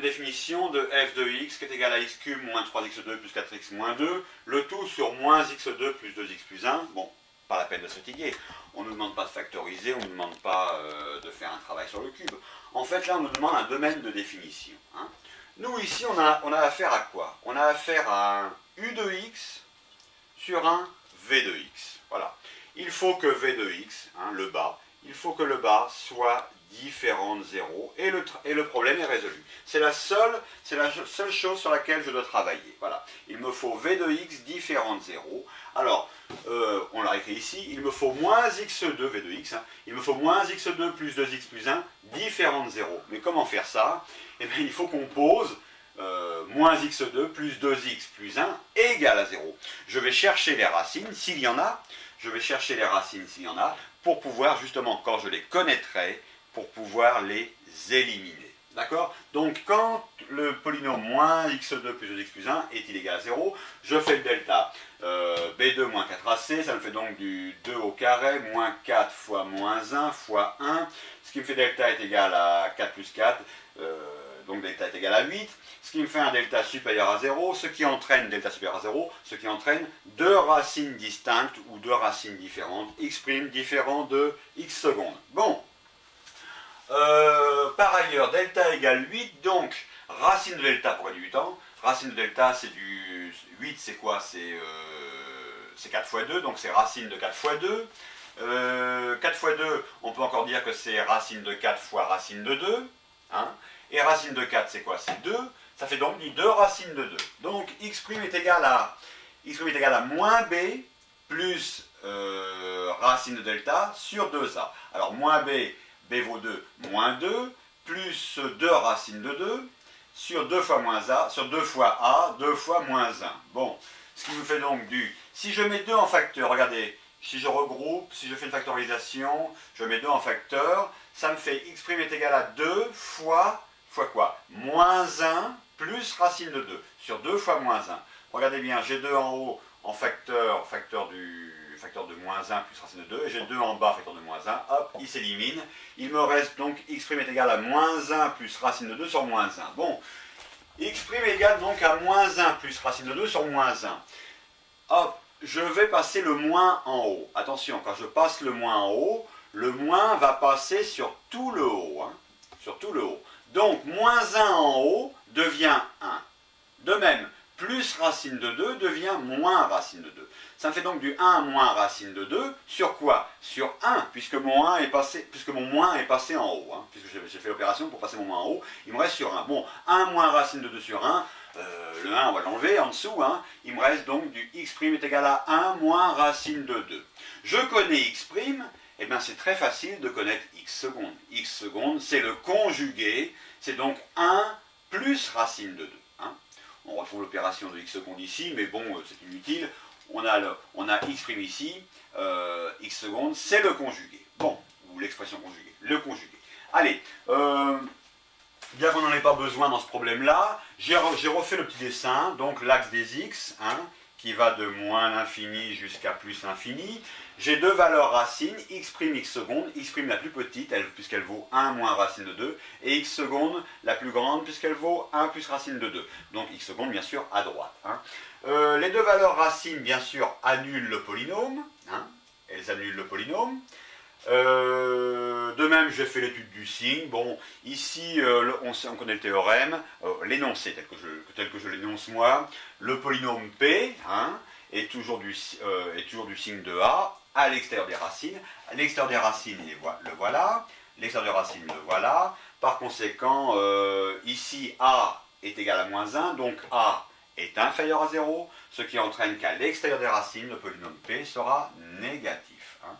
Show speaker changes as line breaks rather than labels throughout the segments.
définition de f de x qui est égal à x cube moins 3x2 plus 4x moins 2, le tout sur moins x2 plus 2x plus 1. Bon, pas la peine de se fatiguer. On ne nous demande pas de factoriser, on ne nous demande pas de faire un travail sur le cube. En fait, là, on nous demande un domaine de définition. Hein. Nous, ici, on a affaire à quoi? On a affaire à un u de x sur un v de x. Voilà. Il faut que v de x, hein, le bas, il faut que le bas soit différent de 0 et le problème est résolu. C'est la seule chose sur laquelle je dois travailler. Voilà. Il me faut v de x différent de 0. Alors, on l'a écrit ici, il me faut moins x2, v de x, hein, il me faut moins x2 plus 2x plus 1 différent de 0. Mais comment faire ça? Eh bien, il faut qu'on pose moins x2 plus 2x plus 1 égale à 0. Je vais chercher les racines, s'il y en a, pour pouvoir justement, quand je les connaîtrai, pour pouvoir les éliminer. D'accord? Donc, quand le polynôme moins x2 plus 2x plus 1 est égal à 0, je fais le delta b2 moins 4ac, ça me fait donc du 2 au carré, moins 4 fois moins 1 fois 1, ce qui me fait delta est égal à 4 plus 4, donc delta est égal à 8, ce qui me fait un delta supérieur à 0, ce qui entraîne delta supérieur à 0, ce qui entraîne deux racines distinctes ou deux racines différentes, x' différent de x secondes. Bon. Par ailleurs, delta égale 8, donc racine de delta pour gagner du temps. Racine de delta, c'est du 8, c'est quoi? C'est 4 fois 2, donc c'est racine de 4 fois 2. 4 fois 2, on peut encore dire que c'est racine de 4 fois racine de 2. Hein, et racine de 4, c'est quoi? C'est 2. Ça fait donc du 2 racines de 2. Donc x' est égal à moins b plus racine de delta sur 2a. Alors moins b vaut 2, moins 2, plus 2 racines de 2, sur 2 fois moins a, sur 2 fois a, 2 fois moins 1. Bon, ce qui nous fait donc du... Si je mets 2 en facteur, regardez, si je regroupe, si je fais une factorisation, je mets 2 en facteur, ça me fait x' est égal à 2 fois quoi? Moins 1 plus racine de 2, sur 2 fois moins 1. Regardez bien, j'ai 2 en haut en facteur de moins 1 plus racine de 2, et j'ai 2 en bas, facteur de moins 1, hop, il s'élimine. Il me reste donc x' est égal à moins 1 plus racine de 2 sur moins 1. Bon, x' est égal donc à moins 1 plus racine de 2 sur moins 1. Hop, je vais passer le moins en haut. Attention, quand je passe le moins en haut, le moins va passer sur tout le haut. Hein, sur tout le haut. Donc, moins 1 en haut devient 1. De même, plus racine de 2 devient moins racine de 2. Ça me fait donc du 1 moins racine de 2 sur quoi? Sur 1, puisque mon moins est passé en haut. Hein, puisque j'ai fait l'opération pour passer mon moins en haut, il me reste sur 1. Bon, 1 moins racine de 2 sur 1, le 1 on va l'enlever en dessous. Hein, il me reste donc du x' est égal à 1 moins racine de 2. Je connais x', et bien c'est très facile de connaître x secondes. X secondes, c'est le conjugué, c'est donc 1 plus racine de 2. Hein. On retrouve l'opération de x secondes ici, mais bon, c'est inutile. On a x' ici, x secondes, c'est le conjugué. Bon, ou l'expression conjuguée, le conjugué. Allez, bien qu'on n'en ait pas besoin dans ce problème-là, j'ai refait le petit dessin, donc l'axe des x, hein, qui va de moins l'infini jusqu'à plus l'infini. J'ai deux valeurs racines, x', x secondes, x' la plus petite, puisqu'elle vaut 1 moins racine de 2, et x secondes la plus grande, puisqu'elle vaut 1 plus racine de 2. Donc x secondes, bien sûr, à droite. Hein. Les deux valeurs racines, bien sûr, annulent le polynôme. Hein, elles annulent le polynôme. De même, j'ai fait l'étude du signe. Bon, ici, on connaît le théorème, l'énoncé tel que je l'énonce moi. Le polynôme P hein, est toujours du signe de A à l'extérieur des racines. À l'extérieur des racines, le voilà. L'extérieur des racines, le voilà. Par conséquent, ici, A est égal à moins 1, donc A est inférieur à 0, ce qui entraîne qu'à l'extérieur des racines, le polynôme P sera négatif. Hein.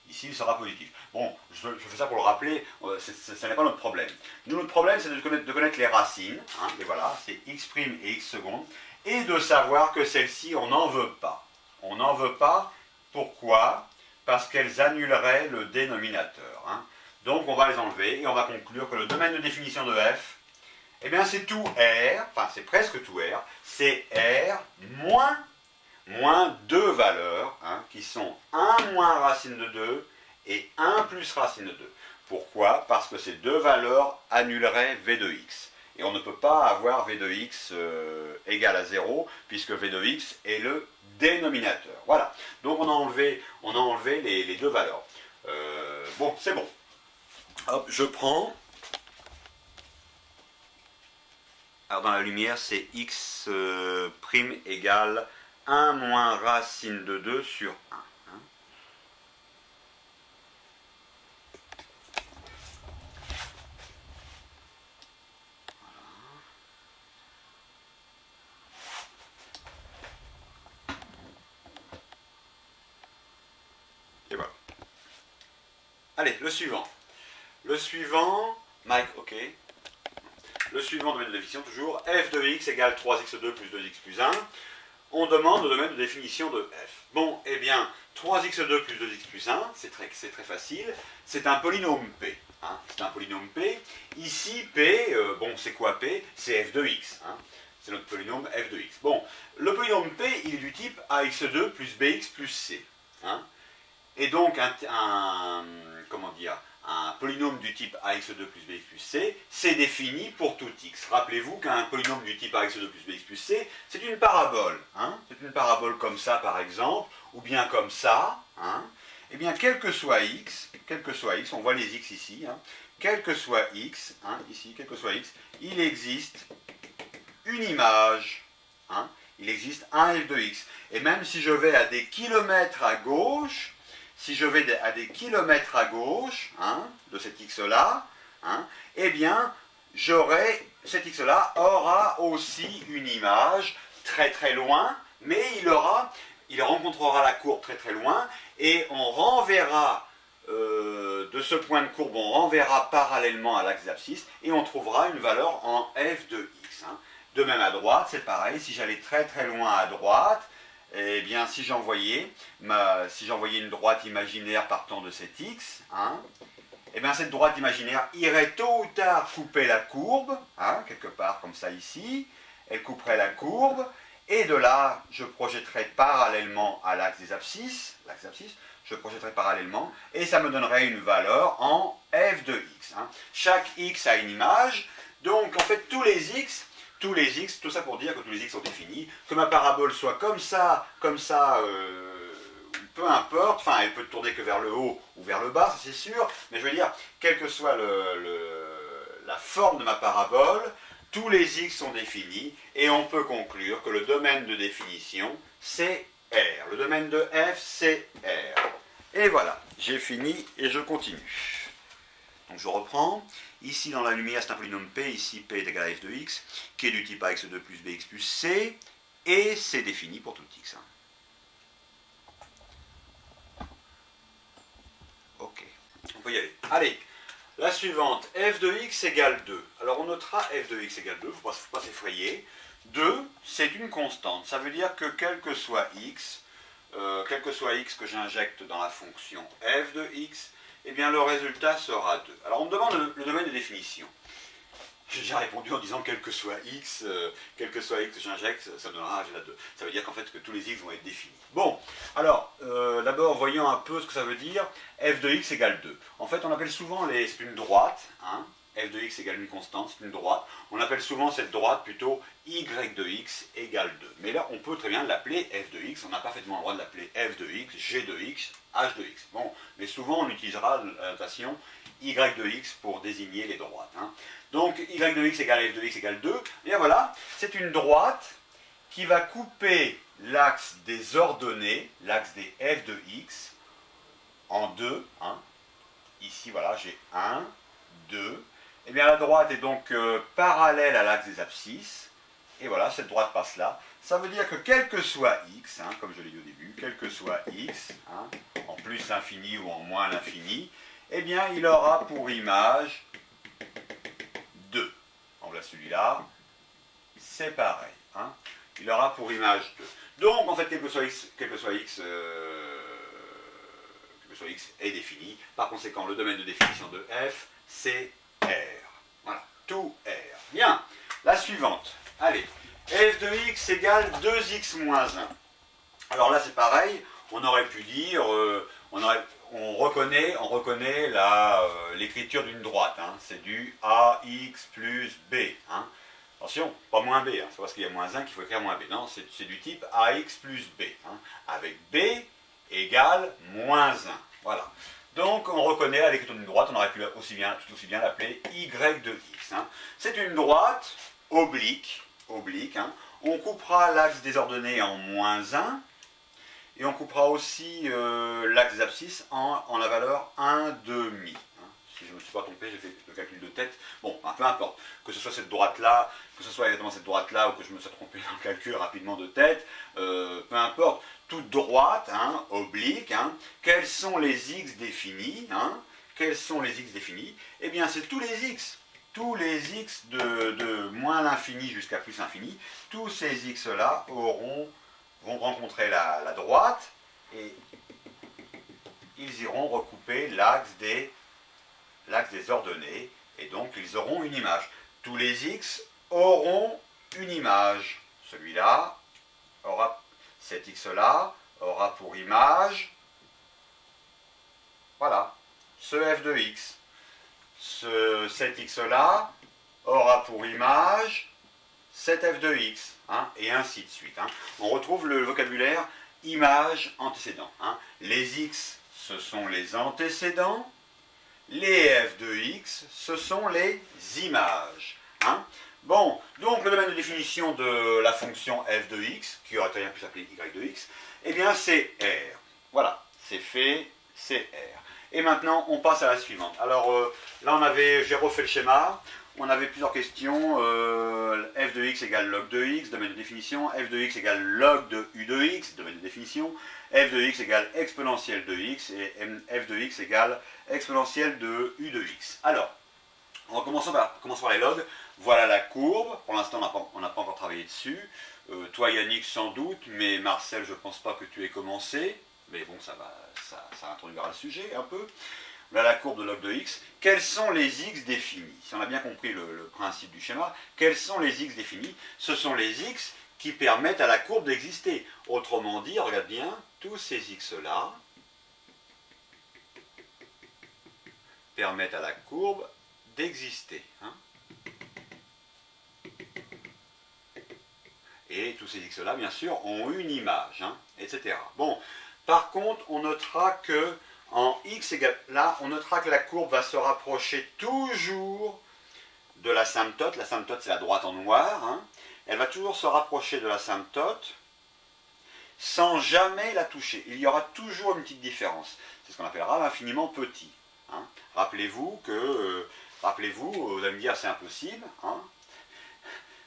Ici, il sera positif. Bon, je fais ça pour le rappeler, ce n'est pas notre problème. Nous, notre problème, c'est de connaître les racines, hein, et voilà, c'est x' et x secondes, et de savoir que celles-ci, on n'en veut pas. On n'en veut pas, pourquoi? Parce qu'elles annuleraient le dénominateur. Hein. Donc, on va les enlever, et on va conclure que le domaine de définition de f, eh bien, c'est tout R, enfin, c'est presque tout R, c'est R moins deux valeurs, hein, qui sont 1 moins racine de 2 et 1 plus racine de 2. Pourquoi? Parce que ces deux valeurs annuleraient V de x. Et on ne peut pas avoir v de x égal à 0, puisque v de x est le dénominateur. Voilà. Donc on a enlevé les deux valeurs. Bon, c'est bon. Hop, je prends. Alors dans la lumière, c'est x prime égale 1 moins racine de 2 sur 1. Hein. Et voilà. Allez, le suivant. Le suivant, Mike, ok. Le suivant, domaine de définition, toujours, f de x égale 3x2 plus 2x plus 1. On demande le domaine de définition de f. Bon, eh bien, 3x2 plus 2x plus 1, c'est très facile. C'est un polynôme p. Hein, c'est un polynôme p. Ici, p, bon, c'est quoi p? C'est f de x. Hein. C'est notre polynôme f de x. Bon, le polynôme p, il est du type ax2 plus bx plus c. Hein. Et donc, comment dire, un polynôme du type ax2 plus bx plus c, c'est défini pour tout x. Rappelez-vous qu'un polynôme du type ax2 plus bx plus c, c'est une parabole. Hein. C'est une parabole comme ça, par exemple, ou bien comme ça. Hein. Eh bien, quel que soit x, on voit les x ici, hein, quel que soit x, hein, ici, quel que soit x, il existe une image. Hein, il existe un f de x. Et même si je vais à des kilomètres à gauche, hein, de cet x-là, hein, eh bien, cet x-là aura aussi une image très très loin, mais il rencontrera la courbe très très loin, et on renverra, de ce point de courbe, on renverra parallèlement à l'axe d'abscisse, et on trouvera une valeur en f de x. Hein. De même à droite, c'est pareil, si j'allais très très loin à droite, eh bien, si j'envoyais une droite imaginaire partant de cet x, hein, eh bien, cette droite imaginaire irait tôt ou tard couper la courbe, hein, quelque part comme ça ici, elle couperait la courbe, et de là, je projetterai parallèlement à l'axe des abscisses, je projetterai parallèlement, et ça me donnerait une valeur en f de x. Hein. Chaque x a une image, donc en fait tous les x, tout ça pour dire que tous les x sont définis, que ma parabole soit comme ça, peu importe, enfin elle peut tourner que vers le haut ou vers le bas, ça c'est sûr, mais je veux dire, quelle que soit la forme de ma parabole, tous les x sont définis, et on peut conclure que le domaine de définition, c'est R. Le domaine de f, c'est R. Et voilà, j'ai fini et je continue. Donc je reprends. Ici, dans la lumière, c'est un polynôme p. Ici, p est égal à f de x, qui est du type ax2 plus bx plus c. Et c'est défini pour tout x. Hein. Ok. On peut y aller. Allez, la suivante. F de x égale 2. Alors on notera f de x égale 2. Il ne faut pas s'effrayer. 2, c'est une constante. Ça veut dire que quel que soit x que j'injecte dans la fonction f de x, eh bien le résultat sera 2. Alors on me demande le domaine de définition. J'ai déjà répondu en disant quel que soit x que j'injecte, ça donnera résultat 2. Ça veut dire qu'en fait que tous les x vont être définis. Bon, alors d'abord voyons un peu ce que ça veut dire f de x égale 2. En fait on appelle souvent c'est une droite, hein, f de x égale une constante, c'est une droite. On appelle souvent cette droite plutôt y de x égale 2. Mais là, on peut très bien l'appeler f de x. On n'a pas parfaitement le droit de l'appeler f de x, g de x, h de x. Bon, mais souvent, on utilisera la notation y de x pour désigner les droites. Hein. Donc, y de x égale f de x égale 2. Et bien voilà, c'est une droite qui va couper l'axe des ordonnées, l'axe des f de x, en deux. Hein. Ici, voilà, j'ai 1, 2. Eh bien, la droite est donc parallèle à l'axe des abscisses. Et voilà, cette droite passe là. Ça veut dire que quel que soit x, hein, comme je l'ai dit au début, quel que soit x, hein, en plus l'infini ou en moins l'infini, eh bien, il aura pour image 2. On voit celui-là, c'est pareil. Hein. Il aura pour image 2. Donc, en fait, quel que soit x est défini. Par conséquent, le domaine de définition de f, c'est R. Voilà, tout R. Bien, la suivante. Allez, f de x égale 2x moins 1. Alors là, c'est pareil, on aurait pu dire, on on reconnaît l'écriture d'une droite. Hein. C'est du AX plus B. Hein. Attention, pas moins B. Hein. C'est parce qu'il y a moins 1 qu'il faut écrire moins B. Non, c'est du type AX plus B. Hein. Avec B égale moins 1. Voilà. Donc on reconnaît à l'écriture d'une droite, on aurait pu tout aussi bien l'appeler Y de X. Hein. C'est une droite oblique. Hein. On coupera l'axe des ordonnées en moins 1. Et on coupera aussi l'axe des abscisses en la valeur 1,5. Hein. Si je ne me suis pas trompé, j'ai fait le calcul de tête. Bon, ben, peu importe. Que ce soit cette droite-là, que ce soit exactement cette droite-là, ou que je me sois trompé dans le calcul rapidement de tête, peu importe. Toute droite, hein, oblique, hein, quels sont les x définis hein, quels sont les x définis? Eh bien, c'est tous les x. Tous les x de moins l'infini jusqu'à plus l'infini. Tous ces x-là vont rencontrer la droite et ils iront recouper l'axe des ordonnées et donc ils auront une image. Tous les x auront une image. Celui-là aura, cet x-là aura pour image, voilà, ce f de x. Cet x-là aura pour image cet f de x, hein, et ainsi de suite. Hein. On retrouve le vocabulaire image, antécédent. Hein. Les x, ce sont les antécédents. Les f de x, ce sont les images. Hein. Bon, donc le domaine de définition de la fonction f de x, qui aurait très bien pu s'appeler y de x, eh bien c'est R. Voilà, c'est fait, c'est R. Et maintenant, on passe à la suivante. Alors là, j'ai refait le schéma. On avait plusieurs questions. F de x égale log de x, domaine de définition. F de x égale log de u de x, domaine de définition. F de x égale exponentielle de x. Et f de x égale exponentielle de u de x. Alors, on commence par les logs. Voilà la courbe. Pour l'instant, on n'a pas encore travaillé dessus. Toi, Yannick, sans doute. Mais Marcel, je ne pense pas que tu aies commencé. Mais bon, ça introduira le sujet un peu. Voilà la courbe de log de x. Quels sont les x définis? Si on a bien compris le principe du schéma, quels sont les x définis? Ce sont les x qui permettent à la courbe d'exister. Autrement dit, regarde bien, tous ces x-là permettent à la courbe d'exister. Hein. Et tous ces x-là, bien sûr, ont une image, hein, etc. Bon, par contre, on notera que en x égale, là, on notera que la courbe va se rapprocher toujours de l'asymptote. L'asymptote, c'est la droite en noir. Hein. Elle va toujours se rapprocher de l'asymptote sans jamais la toucher. Il y aura toujours une petite différence. C'est ce qu'on appellera l'infiniment petit. Hein. Rappelez-vous, vous allez me dire c'est impossible. Hein.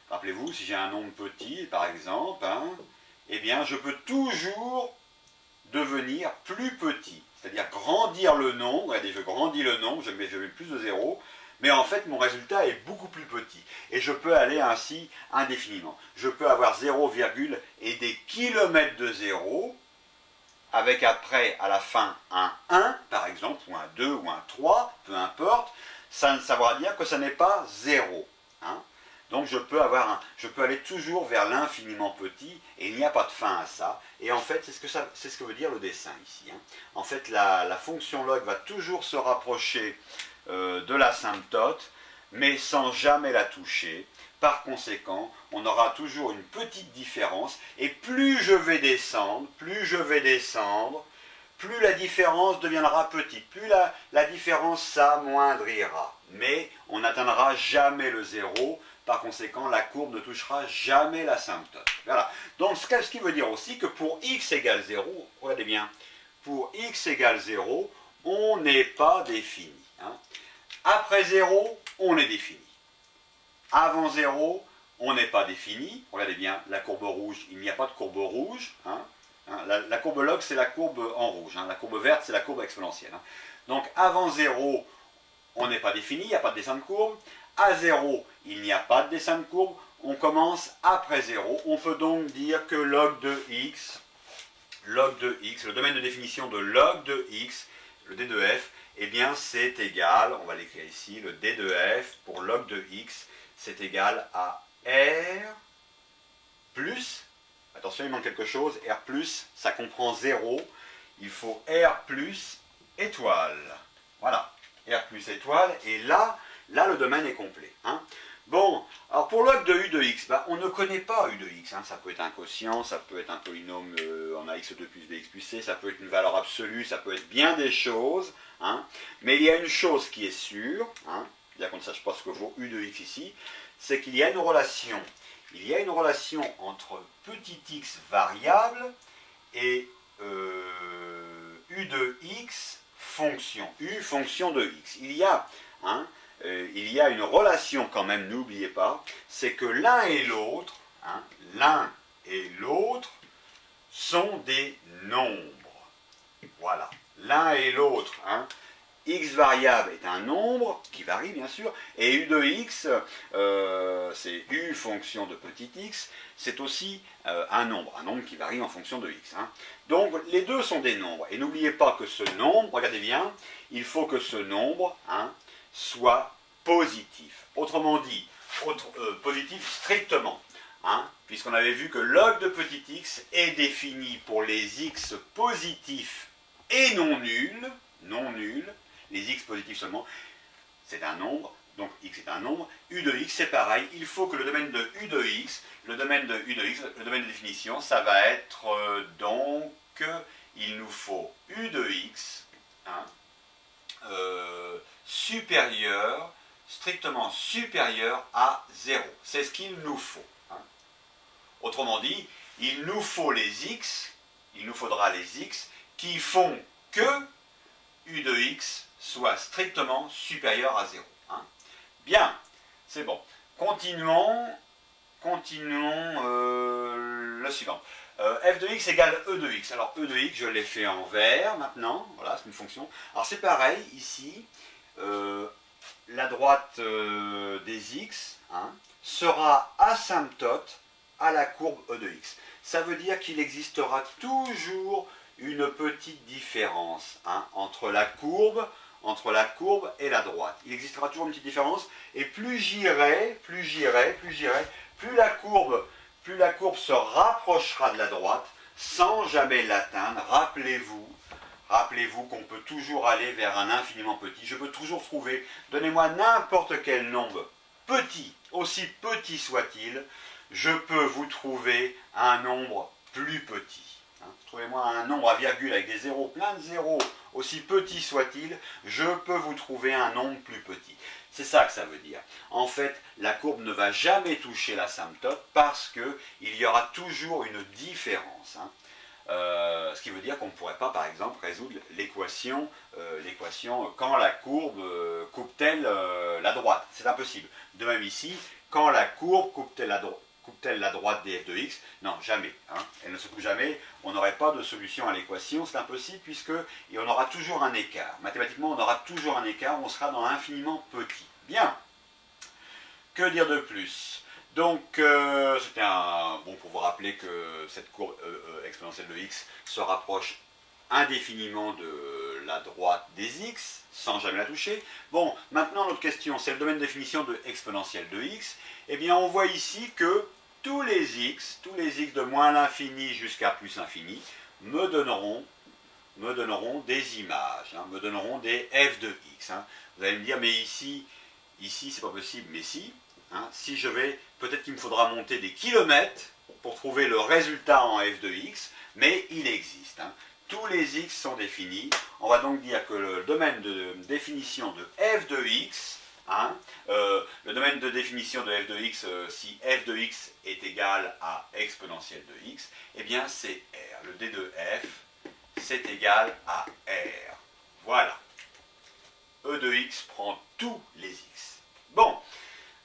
Rappelez-vous, si j'ai un nombre petit, par exemple, hein, eh bien, je peux toujours devenir plus petit. C'est-à-dire grandir le nombre. Regardez, je grandis le nombre, je mets plus de 0, mais en fait, mon résultat est beaucoup plus petit. Et je peux aller ainsi indéfiniment. Je peux avoir 0, et des kilomètres de 0, avec après, à la fin, un 1, par exemple, ou un 2, ou un 3, peu importe, ça voudra dire que ça n'est pas 0. Hein. Donc je peux aller toujours vers l'infiniment petit, et il n'y a pas de fin à ça. Et en fait, c'est ce que veut dire le dessin ici. Hein. En fait, la fonction log va toujours se rapprocher de l'asymptote, mais sans jamais la toucher. Par conséquent, on aura toujours une petite différence, et plus je vais descendre, plus la différence deviendra petite, plus la différence s'amoindrira. Mais on n'atteindra jamais le 0. Par conséquent, la courbe ne touchera jamais l'asymptote. Voilà. Donc, ce qui veut dire aussi que pour x égale 0, regardez bien, pour x égale 0, on n'est pas défini. Hein. Après 0, on est défini. Avant 0, on n'est pas défini. Regardez bien, la courbe rouge, il n'y a pas de courbe rouge. Hein. La courbe log, c'est la courbe en rouge. Hein. La courbe verte, c'est la courbe exponentielle. Hein. Donc, avant 0, on n'est pas défini, il n'y a pas de dessin de courbe. À 0, il n'y a pas de dessin de courbe. On commence après 0. On peut donc dire que log de x, le domaine de définition de log de x, le d de f, eh bien c'est égal, on va l'écrire ici, le d de f pour log de x, c'est égal à r plus, attention il manque quelque chose, r plus, ça comprend 0, il faut r plus étoile. Voilà, R plus étoile, et là le domaine est complet. Hein. Bon, alors pour log de U de x, bah, on ne connaît pas U de x. Hein. Ça peut être un quotient, ça peut être un polynôme en ax2 plus bx plus c, ça peut être une valeur absolue, ça peut être bien des choses. Hein. Mais il y a une chose qui est sûre, hein, bien qu'on ne sache pas ce que vaut U de x ici, c'est qu'il y a une relation. Il y a une relation entre petit x variable et U de x fonction. U fonction de x. Il y a une relation quand même, n'oubliez pas, c'est que l'un et l'autre, hein, l'un et l'autre sont des nombres. Voilà, l'un et l'autre. Hein. X variable est un nombre qui varie bien sûr, et U de x, c'est U fonction de petit x, c'est aussi un nombre qui varie en fonction de x. Hein. Donc les deux sont des nombres, et n'oubliez pas que ce nombre, regardez bien, il faut que ce nombre soit positif. Autrement dit, positif strictement, hein, puisqu'on avait vu que log de petit x est défini pour les x positifs et non nuls, les x positifs seulement, c'est un nombre, donc x est un nombre, U de x c'est pareil, il faut que le domaine de U de x, le domaine de définition, ça va être donc, il nous faut U de x, hein, strictement supérieur à 0. C'est ce qu'il nous faut. Hein. Autrement dit, il nous faudra les x qui font que U de x soit strictement supérieur à 0. Hein. Bien, c'est bon. Continuons le suivant. F de x égale E de x. Alors E de x, je l'ai fait en vert maintenant. Voilà, c'est une fonction. Alors c'est pareil, ici, la droite des x sera asymptote à la courbe E de x. Ça veut dire qu'il existera toujours une petite différence entre la courbe et la droite. Il existera toujours une petite différence, et plus j'irai, plus la courbe se rapprochera de la droite sans jamais l'atteindre. Rappelez-vous qu'on peut toujours aller vers un infiniment petit. Je peux toujours trouver, donnez-moi n'importe quel nombre petit, aussi petit soit-il, je peux vous trouver un nombre plus petit. Trouvez-moi un nombre à virgule avec des zéros, plein de zéros, aussi petit soit-il, je peux vous trouver un nombre plus petit. C'est ça que ça veut dire. En fait, la courbe ne va jamais toucher l'asymptote parce qu'il y aura toujours une différence. Ce qui veut dire qu'on ne pourrait pas, par exemple, résoudre l'équation quand la courbe coupe-t-elle la droite. C'est impossible. De même ici, quand la courbe coupe-t-elle la droite des f de x? Non, jamais. Elle ne se coupe jamais. On n'aurait pas de solution à l'équation. C'est impossible puisqu'on aura toujours un écart. Mathématiquement, on aura toujours un écart. On sera dans l'infiniment petit. Bien. Que dire de plus? Donc, c'était bon pour vous rappeler que cette courbe exponentielle de x se rapproche indéfiniment de la droite des x, sans jamais la toucher. Bon, maintenant notre question, c'est le domaine de définition de exponentielle de x. Eh bien, on voit ici que tous les x de moins l'infini jusqu'à plus l'infini, me donneront des images, me donneront des f de x. Vous allez me dire, mais ici c'est pas possible, mais si. Si je vais, peut-être qu'il me faudra monter des kilomètres pour trouver le résultat en f de x, mais il existe. Tous les x sont définis. On va donc dire que le domaine de définition de f de x, le domaine de définition de f de x, si f de x est égal à exponentielle de x, eh bien c'est r. Le d de f, c'est égal à r. Voilà. E de x prend tous les x. Bon.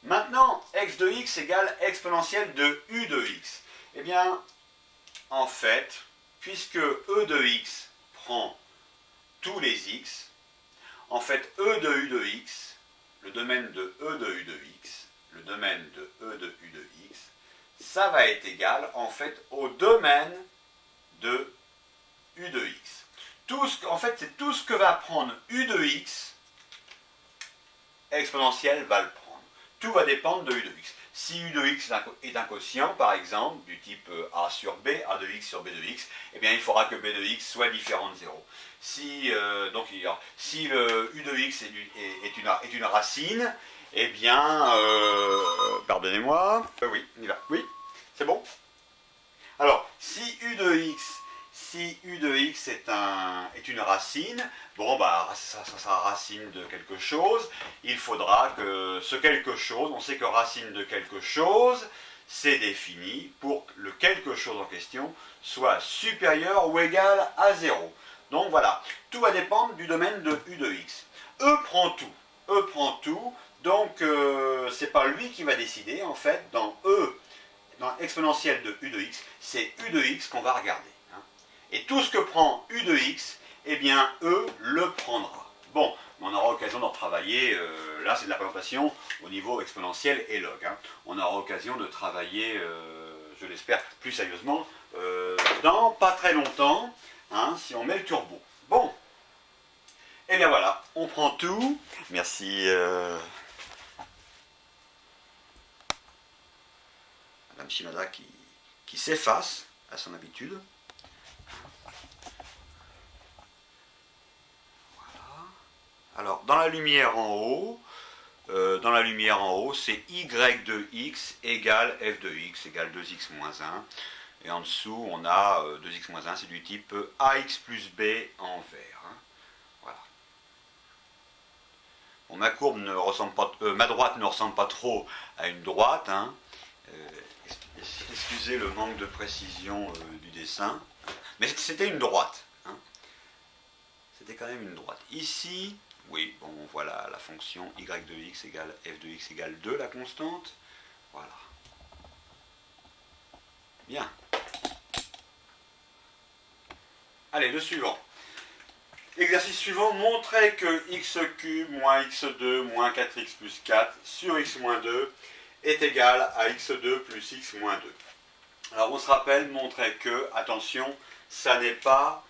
Maintenant, f de x égale exponentielle de u de x. Eh bien, en fait, puisque e de x prend tous les x, en fait, e de u de x, le domaine de e de u de x, ça va être égal, en fait, au domaine de u de x. En fait, c'est tout ce que va prendre u de x, exponentielle va le prendre. Tout va dépendre de u de x. Si u de x est un quotient, par exemple, du type a sur b, a de x sur b de x, eh bien il faudra que b de x soit différent de 0. Si, si le u de x est une racine, eh bien, pardonnez-moi, oui, on y va, oui, c'est bon. Alors, si u de x est une racine, bon, bah, ça sera racine de quelque chose, il faudra que ce quelque chose, on sait que racine de quelque chose, c'est défini pour que le quelque chose en question soit supérieur ou égal à 0. Donc voilà, tout va dépendre du domaine de u de x. E prend tout, donc c'est pas lui qui va décider, en fait, dans l'exponentielle de u de x, c'est u de x qu'on va regarder. Hein. Et tout ce que prend u de x, eh bien, E le prendra. Bon, on aura l'occasion d'en travailler, là c'est de la présentation au niveau exponentiel et log. Hein. On aura l'occasion de travailler, je l'espère, plus sérieusement, dans pas très longtemps, hein, si on met le turbo. Bon, et bien voilà, on prend tout. Merci. Madame Shimada qui s'efface à son habitude. Voilà. Alors, dans la lumière en haut, c'est y de x égale f de x égale 2x moins 1. Et en dessous, on a 2x moins 1, c'est du type ax plus b en vert. Hein. Voilà. Bon, ma courbe ne ressemble pas, ma droite ne ressemble pas trop à une droite. Hein. Excusez le manque de précision du dessin, mais c'était une droite. Hein. C'était quand même une droite. Ici, oui, bon, voilà la fonction y de x égale f de x égale 2, la constante. Voilà. Bien. Allez, le suivant. Exercice suivant, montrer que x³ moins x2 moins 4x plus 4 sur x moins 2 est égal à x2 plus x moins 2. Alors on se rappelle, montrer que, attention, ça n'est pas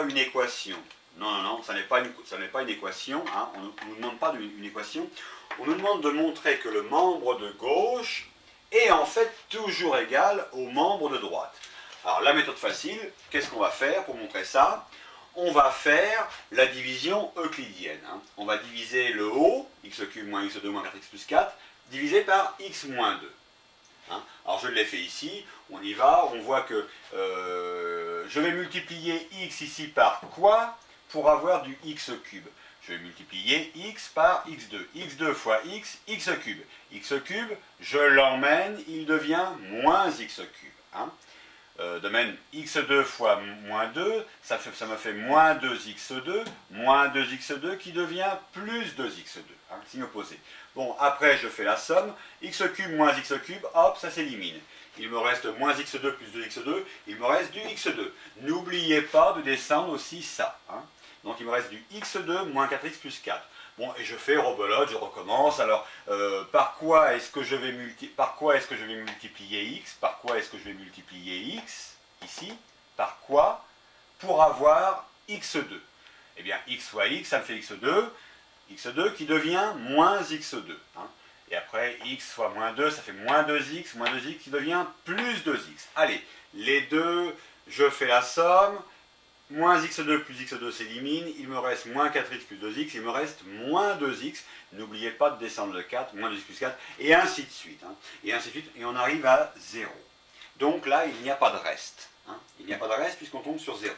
une équation. Non, ça n'est pas une équation, hein. On ne nous demande pas une équation, on nous demande de montrer que le membre de gauche est en fait toujours égal au membre de droite. Alors la méthode facile, qu'est-ce qu'on va faire pour montrer ça? On va faire la division euclidienne. Hein. On va diviser le haut, x³ moins x2 moins 4x plus 4, divisé par x moins 2. Hein. Alors je l'ai fait ici, on y va, on voit que je vais multiplier x ici par quoi pour avoir du x³. Je vais multiplier x par x2. x2 fois x, x³. x³, je l'emmène, il devient moins x³. Hein. De même, x2 fois moins 2, ça me fait moins 2x2 qui devient plus 2x2, hein, signe opposé. Bon, après je fais la somme, x³ moins x³, hop, ça s'élimine. Il me reste moins x2 plus 2x2, il me reste du x2. N'oubliez pas de descendre aussi ça. Hein. Donc il me reste du x2 moins 4x plus 4. Bon, et je fais rebelote, je recommence. Alors, par quoi est-ce que je vais multiplier x? Par quoi est-ce que je vais multiplier x, ici? Par quoi? Pour avoir x2. Eh bien, x fois x, ça me fait x2 qui devient moins x2. Hein. Et après, x fois moins 2, ça fait moins 2x qui devient plus 2x. Allez, les deux, je fais la somme. Moins x2 plus x2 s'élimine, il me reste moins 4x plus 2x, il me reste moins 2x, n'oubliez pas de descendre le 4, moins 2x plus 4, et ainsi de suite. Hein. Et ainsi de suite, et on arrive à 0. Donc là, il n'y a pas de reste. Hein. Il n'y a pas de reste puisqu'on tombe sur 0.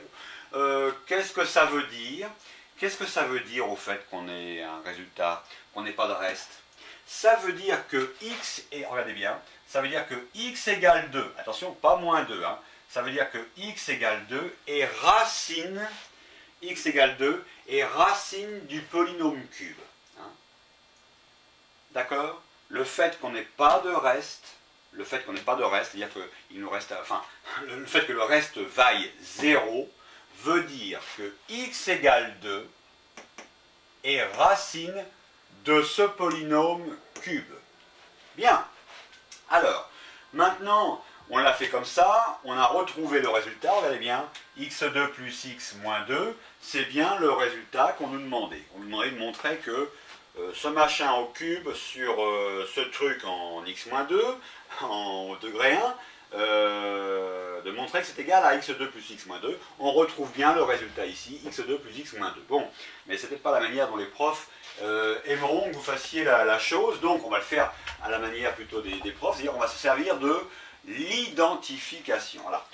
Qu'est-ce que ça veut dire? Qu'est-ce que ça veut dire au fait qu'on ait un résultat, qu'on n'ait pas de reste? Ça veut dire que x, et regardez bien, ça veut dire que x égale 2, attention, pas moins 2, hein. Ça veut dire que x égale 2 est racine, du polynôme cube. Hein. D'accord? Le fait qu'on n'ait pas de reste, c'est-à-dire qu'il nous reste, enfin, le fait que le reste vaille 0, veut dire que x égale 2 est racine de ce polynôme cube. Bien. Alors, maintenant, on l'a fait comme ça, on a retrouvé le résultat, regardez bien, x2 plus x moins 2, c'est bien le résultat qu'on nous demandait. On nous demandait de montrer que ce machin au cube sur ce truc en x-2, en degré 1, de montrer que c'est égal à x2 plus x-2. On retrouve bien le résultat ici, x2 plus x-2. Bon, mais c'est peut-être pas la manière dont les profs aimeront que vous fassiez la chose, donc on va le faire à la manière plutôt des profs, c'est-à-dire on va se servir de l'identification. Voilà,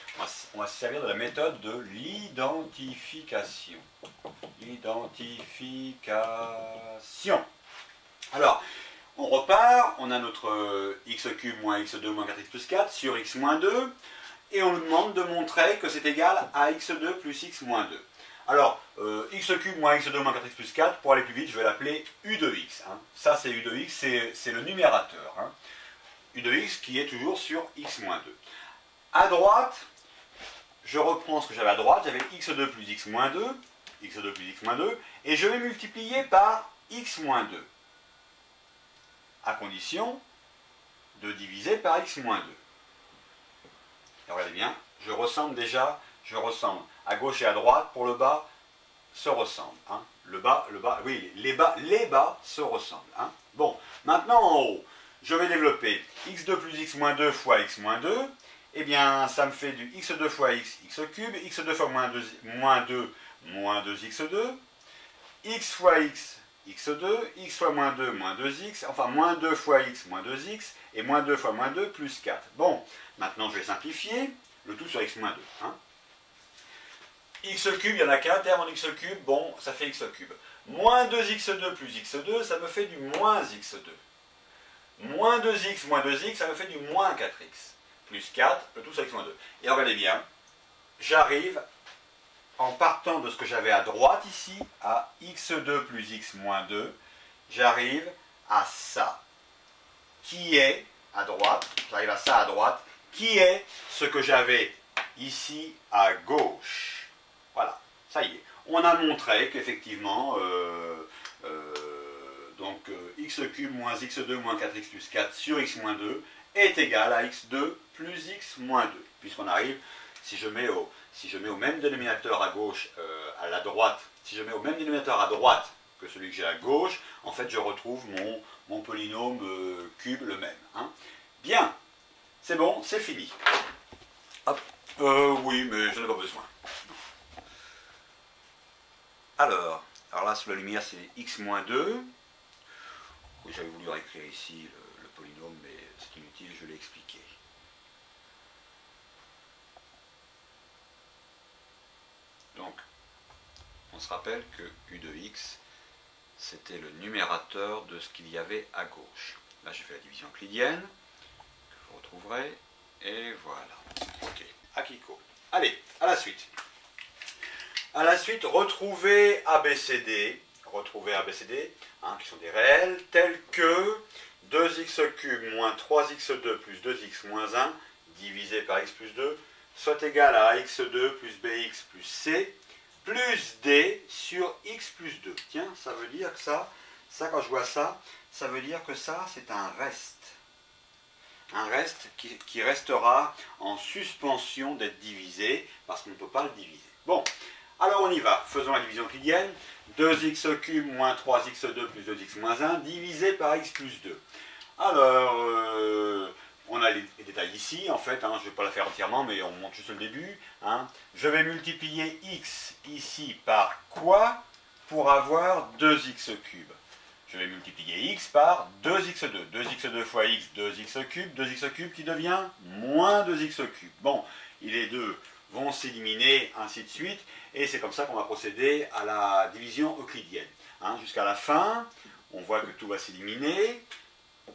on va se servir de la méthode de l'identification. Identification. Alors, on repart, on a notre x cube moins x2 moins 4x plus 4 sur x moins 2, et on nous demande de montrer que c'est égal à x2 plus x moins 2. Alors, x cube moins x2 moins 4x plus 4, pour aller plus vite, je vais l'appeler u de x. Hein. Ça, c'est u de x, c'est le numérateur. Hein. U de x qui est toujours sur x moins 2. À droite, je reprends ce que j'avais à droite, j'avais x2 plus x moins 2, x2 plus x moins 2, et je vais multiplier par x moins 2, à condition de diviser par x moins 2. Et regardez bien, je ressemble à gauche et à droite, pour le bas, se ressemblent. Hein. Oui, les bas se ressemblent. Hein. Bon, maintenant en haut, je vais développer x2 plus x moins 2 fois x moins 2, eh bien, ça me fait du x2 fois x, x cube, x2 fois moins 2, moins 2x2, x fois x, x2, x fois moins 2, moins 2x, enfin moins 2 fois x, moins 2x, et moins 2 fois moins 2, plus 4. Bon, maintenant je vais simplifier, le tout sur x moins 2. Hein. X cube, il n'y en a qu'un terme en x cube, bon, ça fait x cube. Moins 2x2 plus x2, ça me fait du moins x2. Moins 2x moins 2x, ça me fait du moins 4x. Plus 4, le tout sur x moins 2. Et regardez bien, j'arrive, en partant de ce que j'avais à droite ici, à x2 plus x moins 2, j'arrive à ça, qui est, à droite, j'arrive à ça à droite, qui est ce que j'avais ici à gauche. Voilà, ça y est. On a montré qu'effectivement, x cube moins x2 moins 4x plus 4 sur x moins 2 est égal à x2 plus x moins 2. Puisqu'on arrive, si je mets au même dénominateur à gauche, à la droite, si je mets au même dénominateur à droite que celui que j'ai à gauche, en fait je retrouve mon polynôme cube le même. Hein. Bien, c'est bon, c'est fini. Hop. Oui, mais je n'en ai pas besoin. Alors là sous la lumière c'est x moins 2. Oui, j'avais voulu réécrire ici le polynôme, mais c'est inutile, je l'ai expliqué. Donc, on se rappelle que u de x, c'était le numérateur de ce qu'il y avait à gauche. Là, j'ai fait la division euclidienne, que vous retrouverez, et voilà. Ok, Akiko. Allez, à la suite. À la suite, retrouvez ABCD, hein, qui sont des réels, tels que 2x cube moins 3x2 plus 2x moins 1 divisé par x plus 2 soit égal à x2 plus bx plus c plus d sur x plus 2. Tiens, ça veut dire que ça quand je vois ça, ça veut dire que ça c'est un reste. Un reste qui restera en suspension d'être divisé parce qu'on ne peut pas le diviser. Bon, alors on y va, faisons la division euclidienne. 2x cube moins 3x2 plus 2x moins 1 divisé par x plus 2. Alors, on a les détails ici, en fait, hein, je ne vais pas la faire entièrement, mais on montre juste le début. Hein. Je vais multiplier x ici par quoi pour avoir 2x cube. Je vais multiplier x par 2x2. 2x2 fois x, 2x cube qui devient moins 2x cube. Bon, les deux vont s'éliminer, ainsi de suite, et c'est comme ça qu'on va procéder à la division euclidienne. Hein, jusqu'à la fin, on voit que tout va s'éliminer,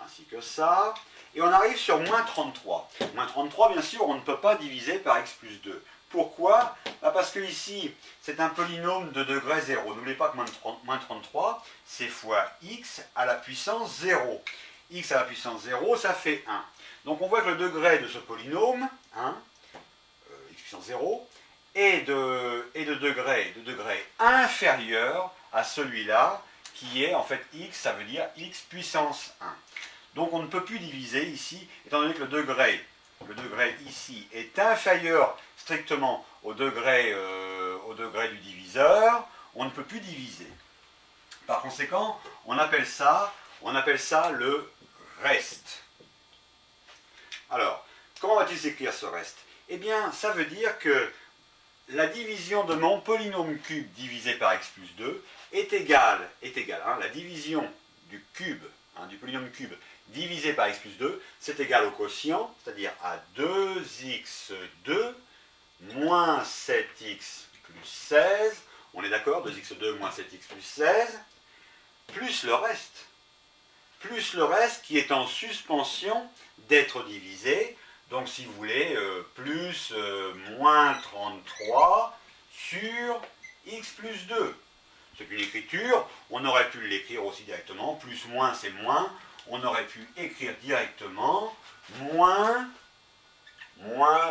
ainsi que ça, et on arrive sur moins 33. Moins 33, bien sûr, on ne peut pas diviser par x plus 2. Pourquoi? Parce que ici, c'est un polynôme de degré 0. N'oubliez pas que moins 33, c'est fois x à la puissance 0. X à la puissance 0, ça fait 1. Donc on voit que le degré de ce polynôme, x puissance 0, est de degré inférieur à celui-là, qui est en fait x, ça veut dire x puissance 1. Donc on ne peut plus diviser ici, étant donné que le degré ici est inférieur strictement au degré du diviseur, on ne peut plus diviser. Par conséquent, on appelle ça le reste. Alors, comment va-t-il s'écrire ce reste? Eh bien, ça veut dire que la division de mon polynôme cube divisé par x plus 2 est égale, la division du cube, du polynôme cube divisé par x plus 2, c'est égal au quotient, c'est-à-dire à 2x2 moins 7x plus 16, on est d'accord, 2x2 moins 7x plus 16, plus le reste qui est en suspension d'être divisé, donc si vous voulez, plus moins 33 sur x plus 2. C'est une écriture, on aurait pu l'écrire aussi directement, plus moins c'est moins, on aurait pu écrire directement moins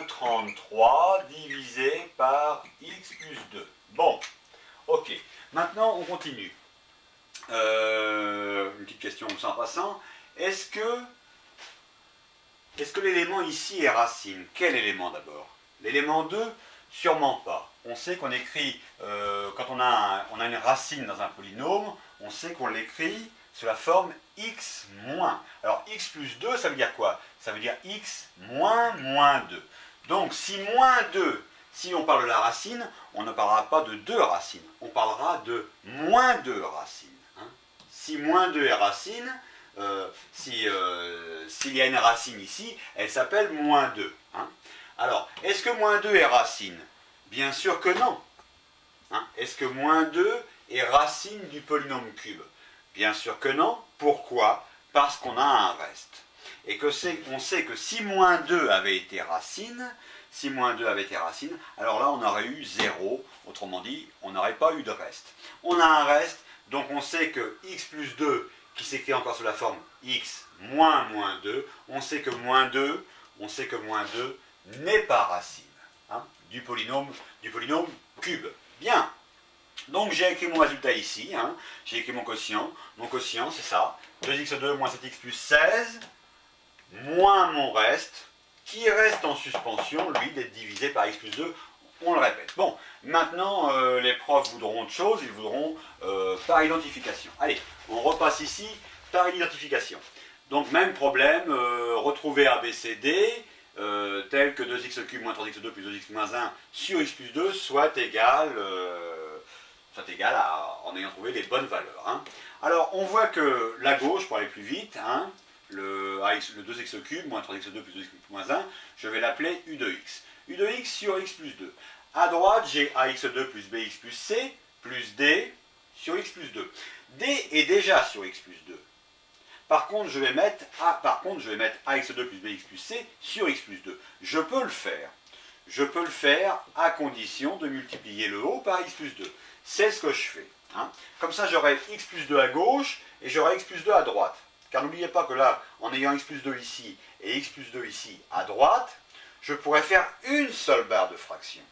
33 divisé par x plus 2. Bon, ok, maintenant on continue. Une petite question en passant. Est-ce que l'élément ici est racine? Quel élément d'abord? L'élément 2? Sûrement pas. On sait qu'on écrit, quand on a une racine dans un polynôme, on sait qu'on l'écrit sous la forme x moins. Alors x plus 2, ça veut dire quoi? Ça veut dire x moins moins 2. Donc si moins 2, si on parle de la racine, on ne parlera pas de 2 racines, on parlera de moins 2 racines. Si moins 2 est racine, s'il y a une racine ici, elle s'appelle moins 2. Alors, est-ce que moins 2 est racine? Bien sûr que non. Est-ce que moins 2 est racine du polynôme cube? Bien sûr que non. Pourquoi? Parce qu'on a un reste. Et on sait que si moins 2 avait été racine, alors là on aurait eu 0. Autrement dit, on n'aurait pas eu de reste. On a un reste, donc on sait que x plus 2, qui s'écrit encore sous la forme x moins moins 2, on sait que moins 2 n'est pas racine du polynôme cube. Bien. Donc j'ai écrit mon résultat ici, j'ai écrit mon quotient. Mon quotient c'est ça, 2x2 moins 7x plus 16, moins mon reste, qui reste en suspension, lui, d'être divisé par x plus 2, on le répète. Bon, maintenant les profs voudront autre chose, ils voudront par identification. Allez, on repasse ici, par identification. Donc même problème, retrouver ABCD, tel que 2x³ moins 3x2 plus 2x moins 1 sur x plus 2 soit égal en ayant trouvé les bonnes valeurs. Alors on voit que la gauche, pour aller plus vite, le 2x³ moins 3x2 plus 2x moins 1, je vais l'appeler u de x. u de x sur x plus 2. À droite, j'ai ax2 plus bx plus c plus d sur x plus 2. D est déjà sur x plus 2. Par contre, je vais mettre ax2 plus bx plus c sur x plus 2. Je peux le faire. Je peux le faire à condition de multiplier le haut par x plus 2. C'est ce que je fais. Comme ça, j'aurai x plus 2 à gauche et j'aurai x plus 2 à droite. Car n'oubliez pas que là, en ayant x plus 2 ici et x plus 2 ici à droite, je pourrais faire une seule barre de fraction.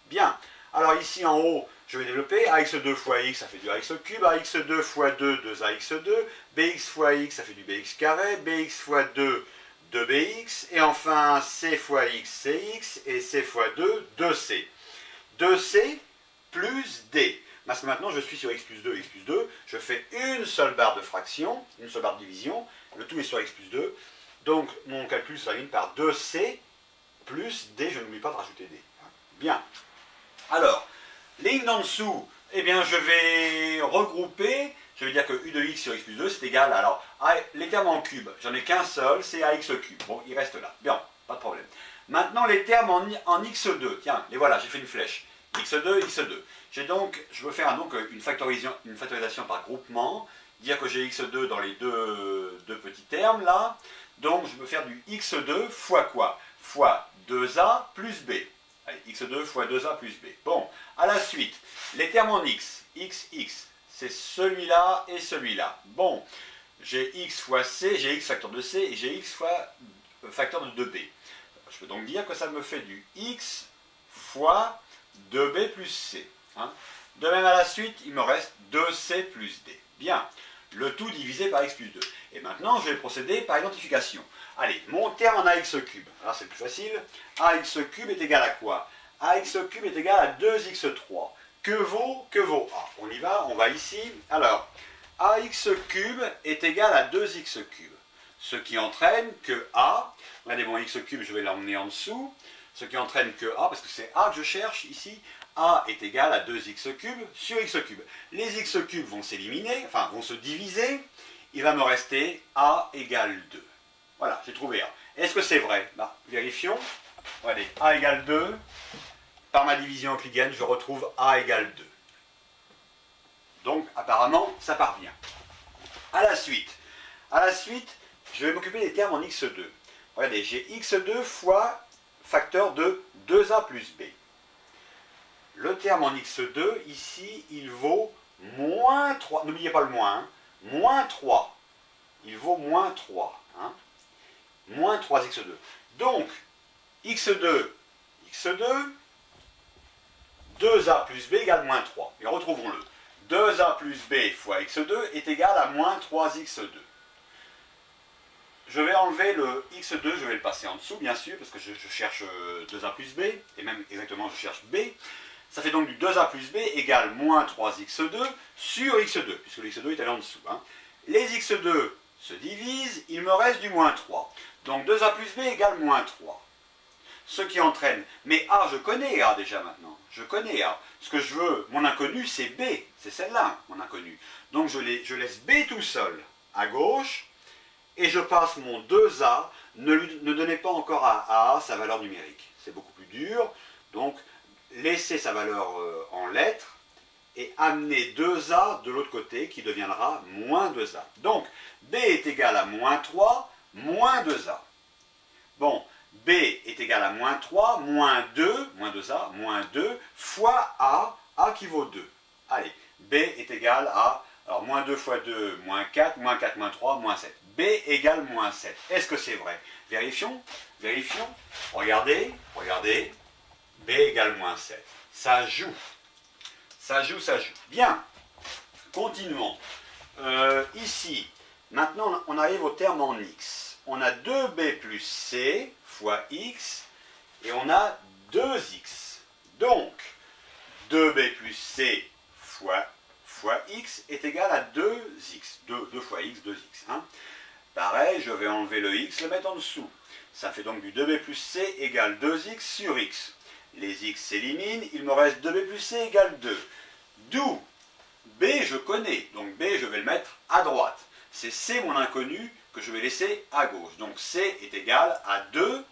Bien. Alors ici en haut, je vais développer ax2 fois x, ça fait du ax cube, ax2 fois 2, 2ax2, bx fois x, ça fait du bx carré, bx fois 2, 2bx, et enfin c fois x, cx, et c fois 2, 2c. 2c plus d. Parce que maintenant je suis sur x plus 2, je fais une seule barre de fraction, une seule barre de division, le tout est sur x plus 2, donc mon calcul se termine par 2c plus d, je n'oublie pas de rajouter d. Bien. Alors, les lignes d'en dessous, eh bien je vais regrouper, je vais dire que u de x sur x plus 2 c'est égal à, alors, les termes en cube, j'en ai qu'un seul, c'est ax cube, bon il reste là, bien, pas de problème. Maintenant les termes en x2, tiens, les voilà, j'ai fait une flèche, x2, x2. Je veux faire une factorisation par groupement, dire que j'ai x2 dans les deux petits termes là, donc je veux faire du x2 fois quoi? Fois 2a plus b. Allez, x2 fois 2a plus b. Bon, à la suite, les termes en x, x, c'est celui-là et celui-là. Bon, j'ai x fois c, j'ai x facteur de c et j'ai x fois facteur de 2b. Je peux donc dire que ça me fait du x fois 2b plus c. De même à la suite, il me reste 2c plus d. Bien, le tout divisé par x plus 2. Et maintenant, je vais procéder par identification. Allez, mon terme en ax cube. Alors c'est plus facile. Ax cube est égal à quoi? Ax cube est égal à 2x3. Que vaut A? On y va, on va ici. Alors, ax cube est égal à 2x cube. Ce qui entraîne que A, regardez mon x cube, je vais l'emmener en dessous. Ce qui entraîne que A, parce que c'est A que je cherche ici, A est égal à 2x cube sur x cube. Les x cubes vont s'éliminer, enfin vont se diviser. Il va me rester A égale 2. Voilà, j'ai trouvé A. Est-ce que c'est vrai? Bah, vérifions. Regardez, A égale 2. Par ma division euclidienne, je retrouve A égale 2. Donc, apparemment, ça parvient. À la suite, je vais m'occuper des termes en x2. Regardez, j'ai x2 fois facteur de 2a plus b. Le terme en x2, ici, il vaut moins 3. N'oubliez pas le moins, hein, moins 3. Il vaut moins 3. Hein, moins 3x2. Donc, x2, 2a plus b égale moins 3. Et retrouvons-le. 2a plus b fois x2 est égal à moins 3x2. Je vais enlever le x2, je vais le passer en dessous, bien sûr, parce que je cherche 2a plus b, et même exactement je cherche b. Ça fait donc du 2a plus b égale moins 3x2 sur x2, puisque le x2 est allé en dessous. Hein. Les x2 se divisent, il me reste du moins 3. Donc 2a plus b égale moins 3. Ce qui entraîne, mais A, je connais A déjà maintenant, je connais A. Ce que je veux, mon inconnu, c'est B, c'est celle-là, mon inconnu. Donc je laisse B tout seul, à gauche, et je passe mon 2A, ne donnez pas encore à A sa valeur numérique, c'est beaucoup plus dur, donc laissez sa valeur en lettres, et amenez 2A de l'autre côté, qui deviendra moins 2A. Donc, B est égal à moins 3, moins 2A. Bon, B est égal à moins 3, moins 2, moins 2A, moins 2, fois A qui vaut 2. Allez, B est égal à, alors moins 2 fois 2, moins 4, moins 4, moins 3, moins 7. B égale moins 7. Est-ce que c'est vrai? Vérifions. Regardez. B égale moins 7. Ça joue. Bien. Continuons. Ici, maintenant on arrive au terme en X. On a 2B plus C fois X et on a 2X. Donc, 2B plus C fois X est égal à 2X. 2 fois X, 2X. Hein. Pareil, je vais enlever le X, le mettre en dessous. Ça fait donc du 2B plus C égale 2X sur X. Les X s'éliminent, il me reste 2B plus C égale 2. D'où B, je connais. Donc B, je vais le mettre à droite. C'est C, mon inconnu, que je vais laisser à gauche. Donc C est égal à 2.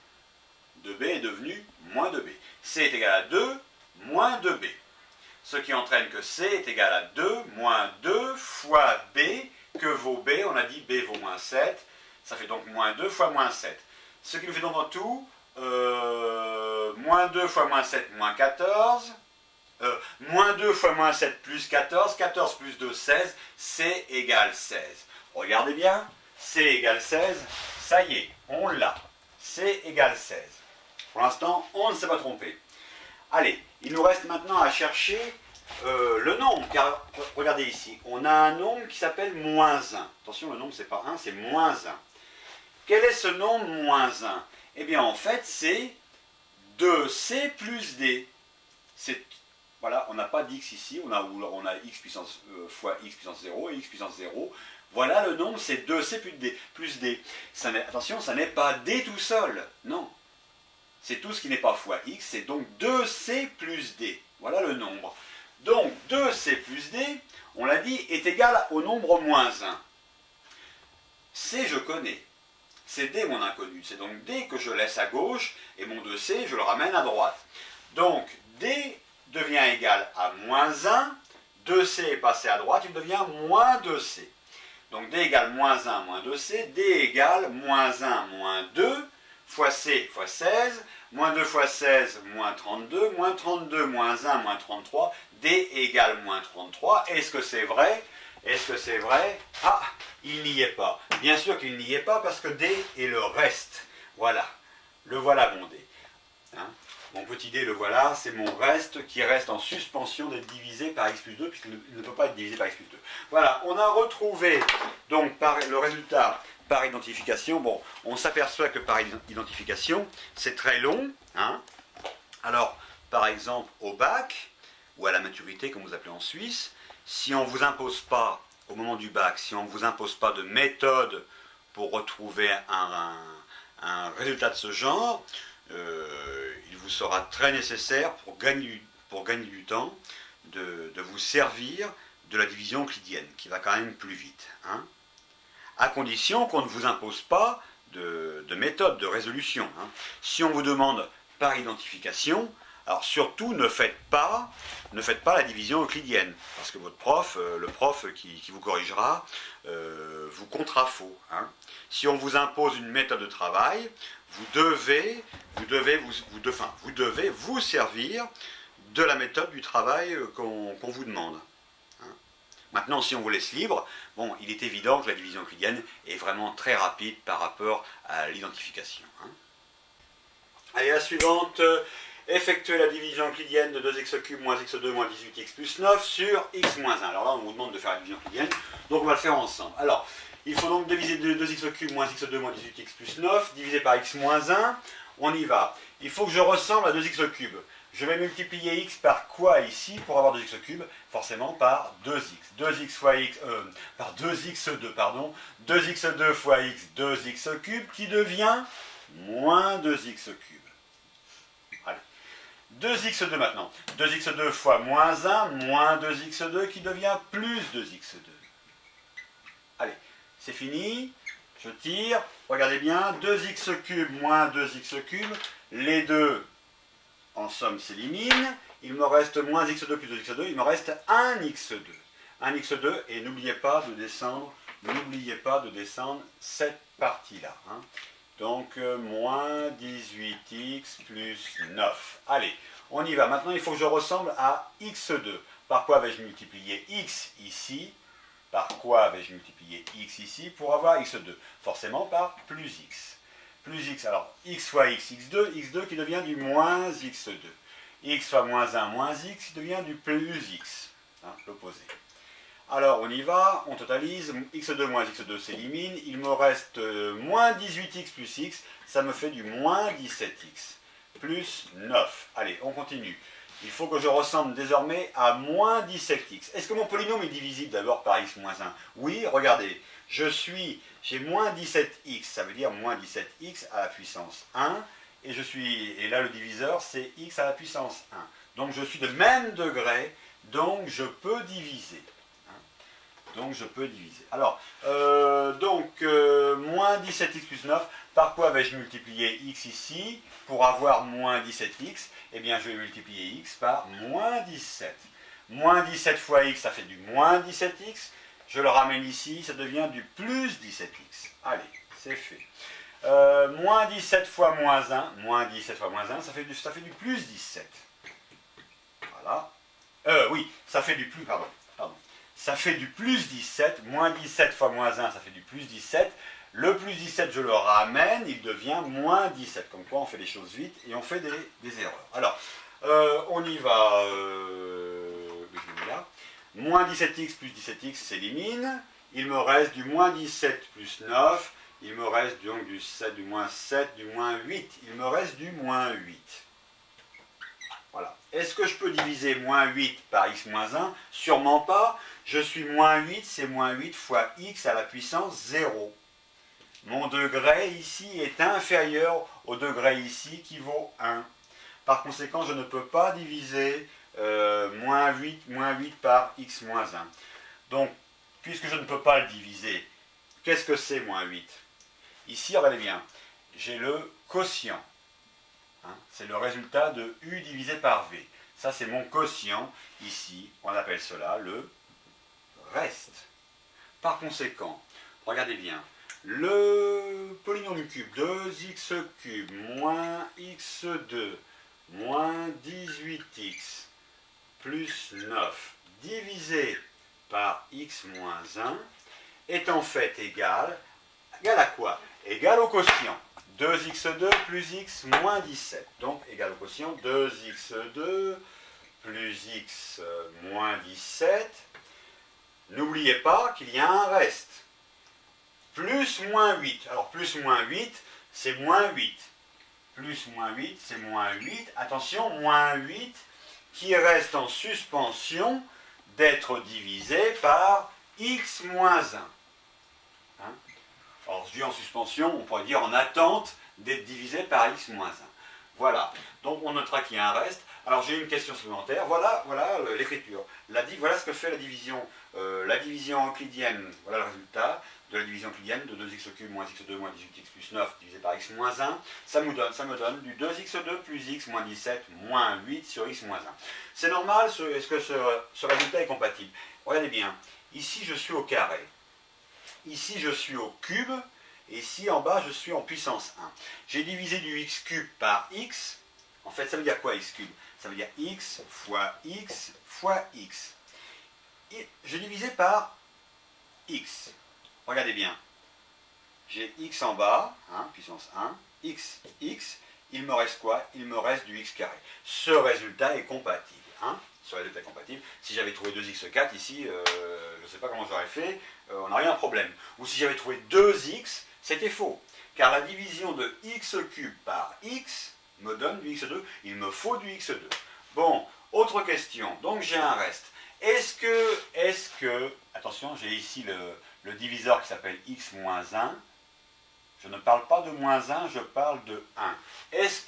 2B est devenu moins 2B. C est égal à 2, moins 2B. Ce qui entraîne que C est égal à 2, moins 2 fois B. Que vaut B? On a dit B vaut moins 7. Ça fait donc moins 2 fois moins 7. Ce qui nous fait donc en tout, moins 2 fois moins 7, moins 14. Moins 2 fois moins 7 plus 14. 14 plus 2, 16. C égale 16. Regardez bien. C égale 16. Ça y est, on l'a. C égale 16. Pour l'instant, on ne s'est pas trompé. Allez, il nous reste maintenant à chercher le nombre, car regardez ici, on a un nombre qui s'appelle moins 1. Attention, le nombre c'est pas 1, c'est moins 1. Quel est ce nombre moins 1? Eh bien en fait c'est 2c plus d. Voilà, on n'a pas d'x ici, on a x puissance fois x puissance 0 et x puissance 0. Voilà le nombre, c'est 2c plus d. Attention, ça n'est pas d tout seul, non. C'est tout ce qui n'est pas fois x, c'est donc 2c plus d. Voilà le nombre. Donc 2c plus d, on l'a dit, est égal au nombre moins 1. C, je connais. C'est d mon inconnu. C'est donc d que je laisse à gauche, et mon 2c, je le ramène à droite. Donc d devient égal à moins 1. 2c est passé à droite, il devient moins 2c. Donc d égale moins 1 moins 2c. D égale moins 1 moins 2 fois c fois 16. Moins 2 fois 16, moins 32, moins 32, moins 1, moins 33, d égale moins 33. Est-ce que c'est vrai? Ah, il n'y est pas. Bien sûr qu'il n'y est pas parce que d est le reste. Voilà, le voilà mon d. Hein? Mon petit d, le voilà, c'est mon reste qui reste en suspension d'être divisé par x plus 2 puisqu'il ne peut pas être divisé par x plus 2. Voilà, on a retrouvé donc par le résultat par identification. Bon, on s'aperçoit que par identification, c'est très long. Hein. Alors, par exemple, au bac, ou à la maturité, comme vous appelez en Suisse, si on ne vous impose pas, au moment du bac, si on ne vous impose pas de méthode pour retrouver un résultat de ce genre, il vous sera très nécessaire pour gagner du temps de vous servir de la division euclidienne, qui va quand même plus vite. Hein, à condition qu'on ne vous impose pas de méthode de résolution. Hein. Si on vous demande par identification, alors surtout ne faites pas la division euclidienne, parce que votre prof, le prof qui vous corrigera, vous comptera faux. Hein. Si on vous impose une méthode de travail, vous devez vous servir de la méthode du travail qu'on vous demande. Hein. Maintenant, si on vous laisse libre, bon, il est évident que la division euclidienne est vraiment très rapide par rapport à l'identification. Hein. Allez, la suivante. Effectuer la division euclidienne de 2x³ moins x2 moins 18x plus 9 sur x moins 1. Alors là, on vous demande de faire la division euclidienne, donc on va le faire ensemble. Alors, il faut donc diviser 2x³ moins x2 moins 18x plus 9, divisé par x moins 1. On y va. Il faut que je ressemble à 2x³. Je vais multiplier x par quoi ici pour avoir 2x³? Forcément par 2x. 2x fois x, par 2x2, pardon. 2x2 fois x, 2x³ qui devient moins 2x³. Allez. 2x2 maintenant. 2x2 fois moins 1, moins 2x2 qui devient plus 2x2. Allez, c'est fini. Je tire. Regardez bien. 2x³ moins 2x³. Les deux, en somme, s'éliminent. Il me reste moins x2 plus 2x2. Il me reste 1x2. 1x2. Et n'oubliez pas de descendre cette partie-là. Hein. Donc, moins 18x plus 9. Allez, on y va. Maintenant, il faut que je ressemble à x2. Par quoi vais-je multiplier x ici? Par quoi vais-je multiplier x ici pour avoir x2? Forcément par plus x. Plus x, alors x fois x, x2 qui devient du moins x2. X fois moins 1, moins x qui devient du plus x. Hein, l'opposé. Alors on y va, on totalise, x2 moins x2 s'élimine, il me reste moins 18x plus x, ça me fait du moins 17x, plus 9. Allez, on continue. Il faut que je ressemble désormais à moins 17x. Est-ce que mon polynôme est divisible d'abord par x moins 1? Oui, regardez, j'ai moins 17x, ça veut dire moins 17x à la puissance 1, et là le diviseur c'est x à la puissance 1. Donc je suis de même degré, donc je peux diviser. Alors, moins 17x plus 9, par quoi vais-je multiplier x ici pour avoir moins 17x? Eh bien, je vais multiplier x par moins 17. Moins 17 fois x, ça fait du moins 17x. Je le ramène ici, ça devient du plus 17x. Allez, c'est fait. Moins 17 fois moins 1, ça fait du plus 17. Voilà. Oui, ça fait du plus, pardon. Ça fait du plus 17, moins 17 fois moins 1, ça fait du plus 17. Le plus 17, je le ramène, il devient moins 17. Comme quoi, on fait les choses vite et on fait des erreurs. Alors, on y va. Là. Moins 17x plus 17x s'élimine. Il me reste du moins 17 plus 9. Il me reste donc du moins 7, du moins 8. Il me reste du moins 8. Voilà. Est-ce que je peux diviser moins 8 par x moins 1? Sûrement pas. Je suis moins 8, c'est moins 8 fois x à la puissance 0. Mon degré ici est inférieur au degré ici qui vaut 1. Par conséquent, je ne peux pas diviser moins 8 par x moins 1. Donc, puisque je ne peux pas le diviser, qu'est-ce que c'est moins 8? Ici, regardez bien, j'ai le quotient. Hein, c'est le résultat de u divisé par v. Ça, c'est mon quotient. Ici, on appelle cela le reste. Par conséquent, regardez bien, le polynôme cube 2x³ moins x2 moins 18x plus 9 divisé par x moins 1 est en fait égal à quoi? Égal au quotient. 2x2 plus x moins 17. Donc égal au quotient 2x2 plus x moins 17. N'oubliez pas qu'il y a un reste. Plus moins 8. Alors plus moins 8, c'est moins 8. Plus moins 8, c'est moins 8. Attention, moins 8, qui reste en suspension d'être divisé par x moins 1. Hein? Alors, je dis en suspension, on pourrait dire en attente d'être divisé par x moins 1. Voilà, donc on notera qu'il y a un reste. Alors j'ai une question supplémentaire, voilà l'écriture. Voilà ce que fait la division. La division euclidienne, voilà le résultat de la division euclidienne de 2x³ moins x2 moins 18x plus 9 divisé par x moins 1. Ça me donne du 2x2 plus x moins 17 moins 8 sur x moins 1. C'est normal, est-ce que ce résultat est compatible? Regardez bien, ici je suis au carré, ici je suis au cube, et ici en bas je suis en puissance 1. J'ai divisé du x³ par x. En fait, ça veut dire quoi x cube? Ça veut dire x fois x fois x. Et je divisé par x. Regardez bien. J'ai x en bas, hein, puissance 1, x, il me reste quoi? Il me reste du x carré. Ce résultat est compatible. Hein, ce résultat est compatible. Si j'avais trouvé 2x4 ici, je ne sais pas comment j'aurais fait, on n'a rien de problème. Ou si j'avais trouvé 2x, c'était faux. Car la division de x³ par x me donne du x2, il me faut du x2. Bon, autre question, donc j'ai un reste. Est-ce que, attention, j'ai ici le diviseur qui s'appelle x moins 1, je ne parle pas de moins 1, je parle de 1. Est-ce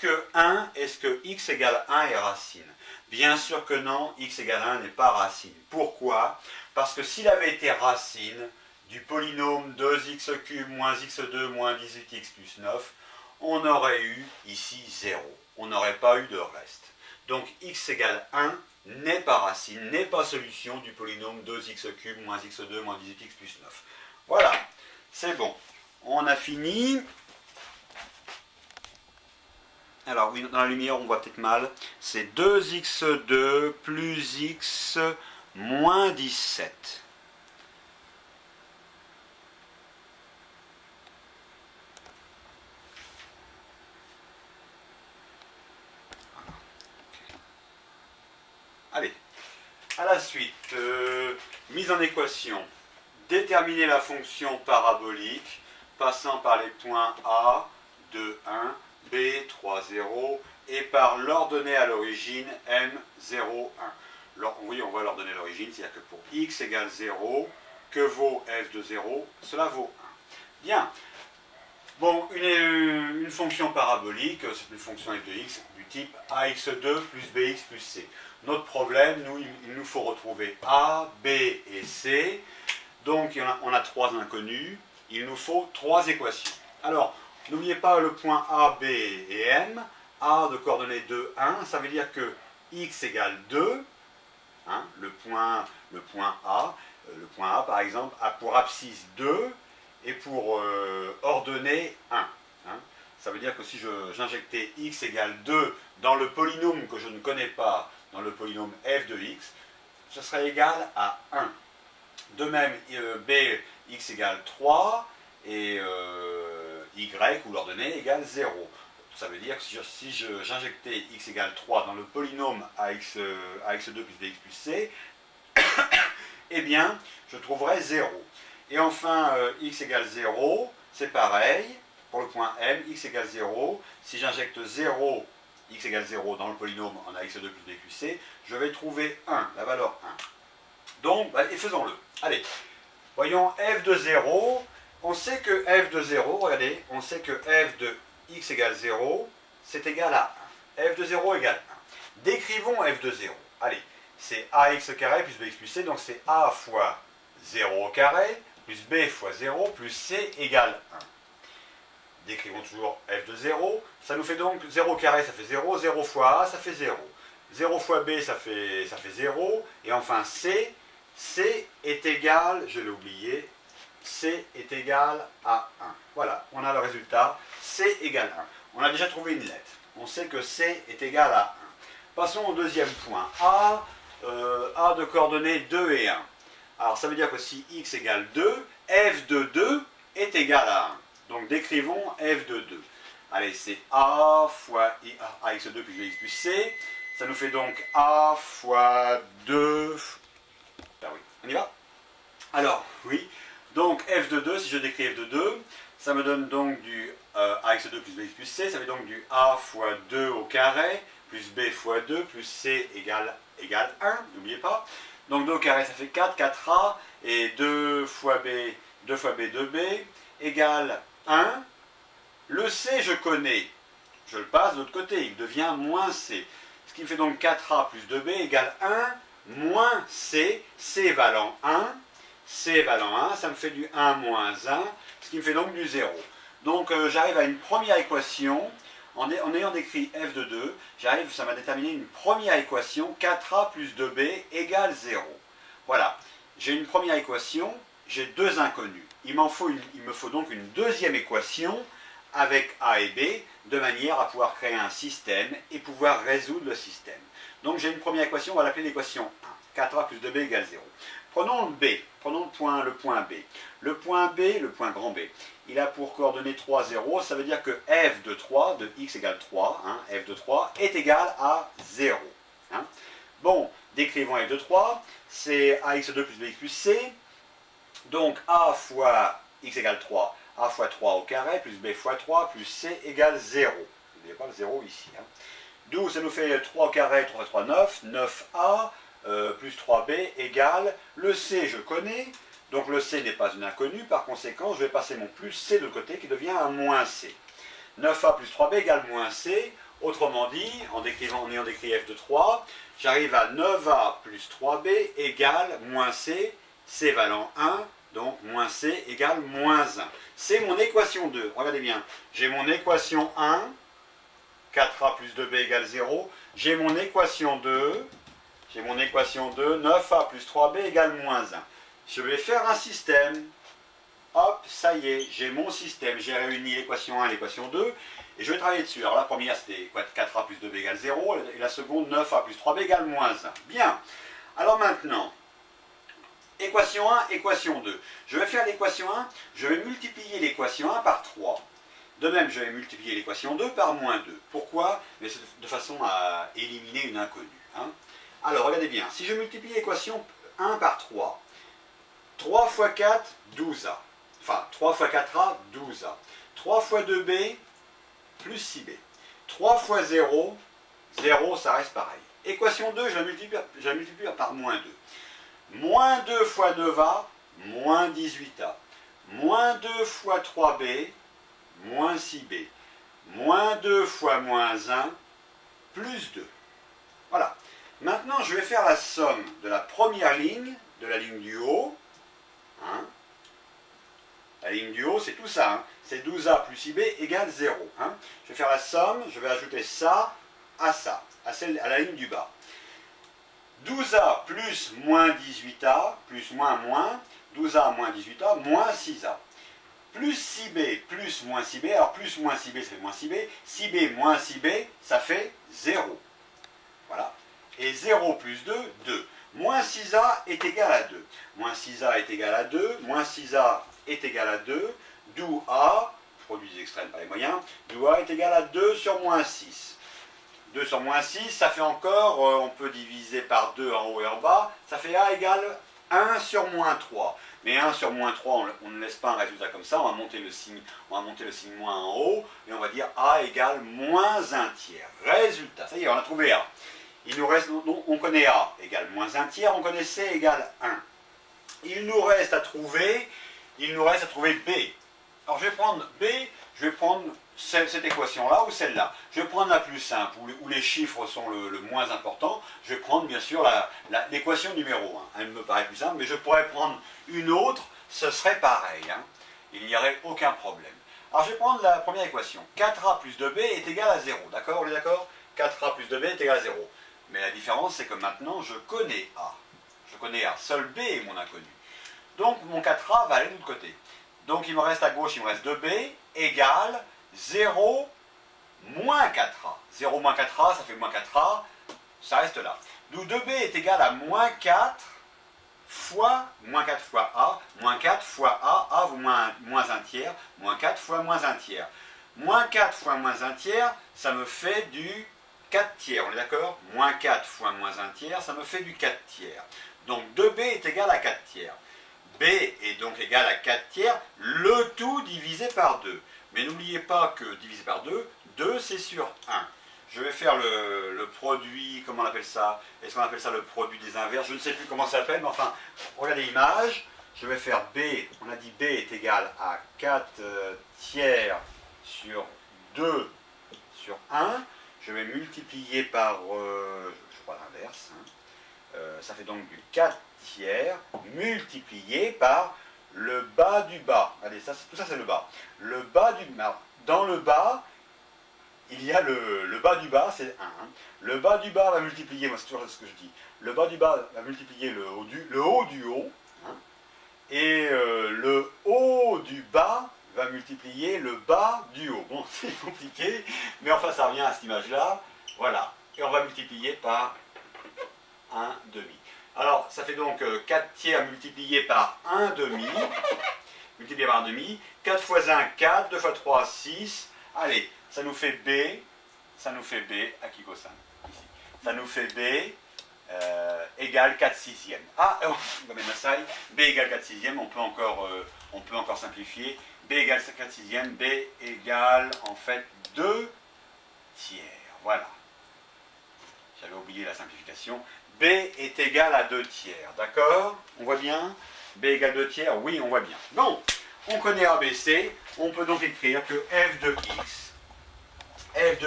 que x égale 1 est racine? Bien sûr que non, x égale 1 n'est pas racine. Pourquoi? Parce que s'il avait été racine du polynôme 2x³ moins x2 moins 18x plus 9, on aurait eu ici 0. On n'aurait pas eu de reste. Donc x égale 1 n'est pas racine, n'est pas solution du polynôme 2x³ moins x2 moins 18x plus 9. Voilà, c'est bon. On a fini. Alors oui, dans la lumière on voit peut-être mal. C'est 2x2 plus x moins 17. Allez, à la suite, mise en équation, déterminer la fonction parabolique passant par les points A, 2, 1, B, 3, 0 et par l'ordonnée à l'origine M, 0, 1. Oui, on va l'ordonnée à l'origine, c'est-à-dire que pour x égale 0, que vaut f de 0? Cela vaut 1. Bien. Bon, une fonction parabolique, c'est une fonction f de x du type ax2 plus bx plus c. Notre problème, il nous faut retrouver a, b et c. Donc on a trois inconnus, il nous faut trois équations. Alors, n'oubliez pas le point a, b et m. A de coordonnées 2, 1, ça veut dire que x égale 2. Hein, le point A. Le point A, par exemple, a pour abscisse 2 et pour ordonnée 1. Hein. Ça veut dire que si j'injectais x égale 2 dans le polynôme que je ne connais pas, dans le polynôme f de x, ce serait égal à 1. De même, b, x égale 3 et y, ou l'ordonnée, égale 0. Ça veut dire que si j'injectais x égale 3 dans le polynôme ax2 plus bx plus c, eh bien, je trouverais 0. Et enfin, x égale 0, c'est pareil, pour le point M, x égale 0. Si j'injecte 0, x égale 0 dans le polynôme en ax2 plus b plus c, je vais trouver 1, la valeur 1. Donc, et faisons-le. Allez, voyons f de 0. On sait que f de 0, regardez, on sait que f de x égale 0, c'est égal à 1. f de 0 égale 1. Décrivons f de 0. Allez, c'est ax carré plus bx plus c, donc c'est a fois 0 au carré, plus b fois 0, plus c égale 1. Décrivons toujours f de 0. Ça nous fait donc 0 au carré, ça fait 0. 0 fois a, ça fait 0. 0 fois b, ça fait 0. Et enfin c est égal, je l'ai oublié, c est égal à 1. Voilà, on a le résultat, c égale 1. On a déjà trouvé une lettre. On sait que c est égal à 1. Passons au deuxième point. A de coordonnées 2 et 1. Alors ça veut dire que si x égale 2, f de 2 est égal à 1. Donc décrivons f de 2. Allez, c'est a fois ax2 plus bx plus c. Ça nous fait donc a fois 2. Ben oui, on y va? Alors, oui. Donc f de 2, si je décris f de 2, ça me donne donc du ax2 plus bx plus c, ça fait donc du a fois 2 au carré, plus b fois 2, plus c égale 1, n'oubliez pas. Donc 2 au carré, ça fait 4, 4a, et 2 fois b, 2b, égale 1. Le c, je connais. Je le passe de l'autre côté, il devient moins c. Ce qui me fait donc 4a plus 2b égale 1 moins c, c valant 1. C valant 1, ça me fait du 1 moins 1, ce qui me fait donc du 0. Donc j'arrive à une première équation, en ayant décrit f de 2, ça m'a déterminé une première équation, 4a plus 2b égale 0. Voilà, j'ai une première équation, j'ai deux inconnus. Il me faut donc une deuxième équation avec a et b, de manière à pouvoir créer un système et pouvoir résoudre le système. Donc j'ai une première équation, on va l'appeler l'équation 1, 4a plus 2b égale 0. Prenons le B, prenons le point B. Le point B, le point grand B, il a pour coordonnées 3, 0, ça veut dire que f de 3, de x égale 3, f de 3, est égal à 0. Bon, décrivons f de 3, c'est ax2 plus bx plus c, donc a fois x égale 3, a fois 3 au carré, plus b fois 3, plus c égale 0. N'oubliez pas le 0 ici. D'où ça nous fait 3 au carré, 3 fois 3, 9, 9a, plus 3b égale, le c je connais, donc le c n'est pas une inconnue, par conséquent je vais passer mon plus c de l'autre côté qui devient un moins c. 9a plus 3b égale moins c, autrement dit, en ayant décrit f de 3, j'arrive à 9a plus 3b égale moins c, c valant 1, donc moins c égale moins 1. C'est mon équation 2, regardez bien, j'ai mon équation 1, 4a plus 2b égale 0, j'ai mon équation 2, 9a plus 3b égale moins 1. Je vais faire un système. Hop, ça y est, j'ai mon système. J'ai réuni l'équation 1 et l'équation 2. Et je vais travailler dessus. Alors la première, c'était 4a plus 2b égale 0. Et la seconde, 9a plus 3b égale moins 1. Bien. Alors maintenant, équation 1, équation 2. Je vais faire l'équation 1. Je vais multiplier l'équation 1 par 3. De même, je vais multiplier l'équation 2 par moins 2. Pourquoi? Mais c'est de façon à éliminer une inconnue. Alors, regardez bien, si je multiplie l'équation 1 par 3, 3 fois 4, 12a. Enfin, 3 fois 4a, 12a. 3 fois 2b, plus 6b. 3 fois 0, 0, ça reste pareil. Équation 2, je la multiplie par moins 2. Moins 2 fois 9a, moins 18a. Moins 2 fois 3b, moins 6b. Moins 2 fois moins 1, plus 2. Voilà. Maintenant, je vais faire la somme de la première ligne, de la ligne du haut. La ligne du haut, c'est tout ça. C'est 12a plus 6b égale 0. Je vais faire la somme, je vais ajouter ça, à la ligne du bas. 12a plus moins 18a, plus moins moins, 12a moins 18a, moins 6a. Plus 6b plus moins 6b, alors plus moins 6b, ça fait moins 6b. 6b moins 6b, ça fait 0. Voilà. Et 0 plus 2, 2. Moins 6a est égal à 2. Moins 6a est égal à 2. Moins 6a est égal à 2. D'où a, produit des extrêmes par les moyens, d'où a est égal à 2 sur moins 6. 2 sur moins 6, ça fait encore, on peut diviser par 2 en haut et en bas, ça fait a égale 1 sur moins 3. Mais 1 sur moins 3, on ne laisse pas un résultat comme ça, on va monter le signe moins en haut, et on va dire a égale moins 1 tiers. Résultat, ça y est, on a trouvé a. Il nous reste, on connaît a égale moins 1 tiers, on connaît c égale 1. Il nous reste à trouver b. Alors je vais prendre b, je vais prendre cette équation-là ou celle-là. Je vais prendre la plus simple, où les chiffres sont le moins important. Je vais prendre bien sûr l'équation numéro 1. Elle me paraît plus simple, mais je pourrais prendre une autre, ce serait pareil. Il n'y aurait aucun problème. Alors je vais prendre la première équation. 4a plus 2b est égal à 0. D'accord, on est d'accord? 4a plus 2b est égal à 0. Mais la différence, c'est que maintenant, je connais a. Je connais a. Seul b est mon inconnu. Donc mon 4a va aller de l'autre côté. Donc il me reste à gauche, il me reste 2b égale 0 moins 4a. 0 moins 4a, ça fait moins 4a, ça reste là. D'où 2b est égal à moins 4 fois a, moins 4 fois a vaut moins 1 tiers, moins 4 fois moins 1 tiers. Moins 4 fois moins 1 tiers, ça me fait du 4 tiers, on est d'accord? Moins 4 fois moins 1 tiers, ça me fait du 4 tiers. Donc 2b est égal à 4 tiers. B est donc égal à 4 tiers, le tout divisé par 2. Mais n'oubliez pas que divisé par 2, 2 c'est sur 1. Je vais faire le produit, comment on appelle ça? Est-ce qu'on appelle ça le produit des inverses? Je ne sais plus comment ça s'appelle, mais enfin, regardez l'image. Je vais faire B, on a dit B est égal à 4 tiers sur 2 sur 1. Je vais multiplier par, je crois l'inverse, hein. Ça fait donc du 4 tiers multiplié par le bas du bas. Allez, tout ça c'est le bas. Le bas du bas. Dans le bas, il y a le bas du bas, c'est 1. Hein. Le bas du bas va multiplier, moi c'est toujours ce que je dis, le bas du bas va multiplier le haut du haut. Hein, et le haut du bas va multiplier le bas du haut. Bon, c'est compliqué, mais enfin ça revient à cette image-là. Voilà. Et on va multiplier par 1 demi. Alors, ça fait donc 4 tiers multiplié par 1 demi. Multiplié par 1 demi. 4 fois 1, 4. 2 fois 3, 6. Allez, ça nous fait B. Ça nous fait B. Akiko-san. Ici. Ça nous fait B égale 4 sixièmes. Ah, B égale 4 sixièmes. On peut encore simplifier. B égale 4 sixièmes. B égale en fait 2 tiers. Voilà. J'avais oublié la simplification. B est égal à 2 tiers, d'accord? On voit bien? B égale 2 tiers, oui, on voit bien. Bon, on connaît ABC, on peut donc écrire que f de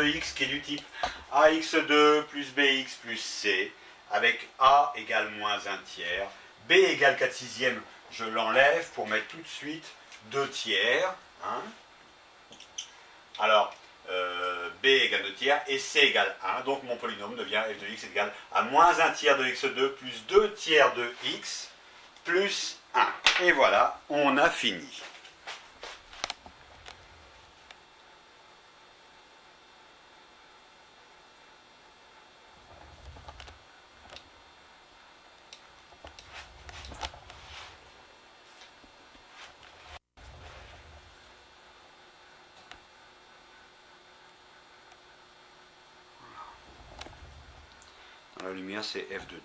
x qui est du type ax2 plus bx plus c, avec a égale moins 1 tiers, b égale 4 sixièmes, je l'enlève pour mettre tout de suite 2 tiers. Hein? Alors, b égale 2 tiers et c égale 1. Donc mon polynôme devient f de x égale à moins 1 tiers de x2 plus 2 tiers de x plus 1. Et voilà, on a fini. Dans la lumière, c'est f de 2.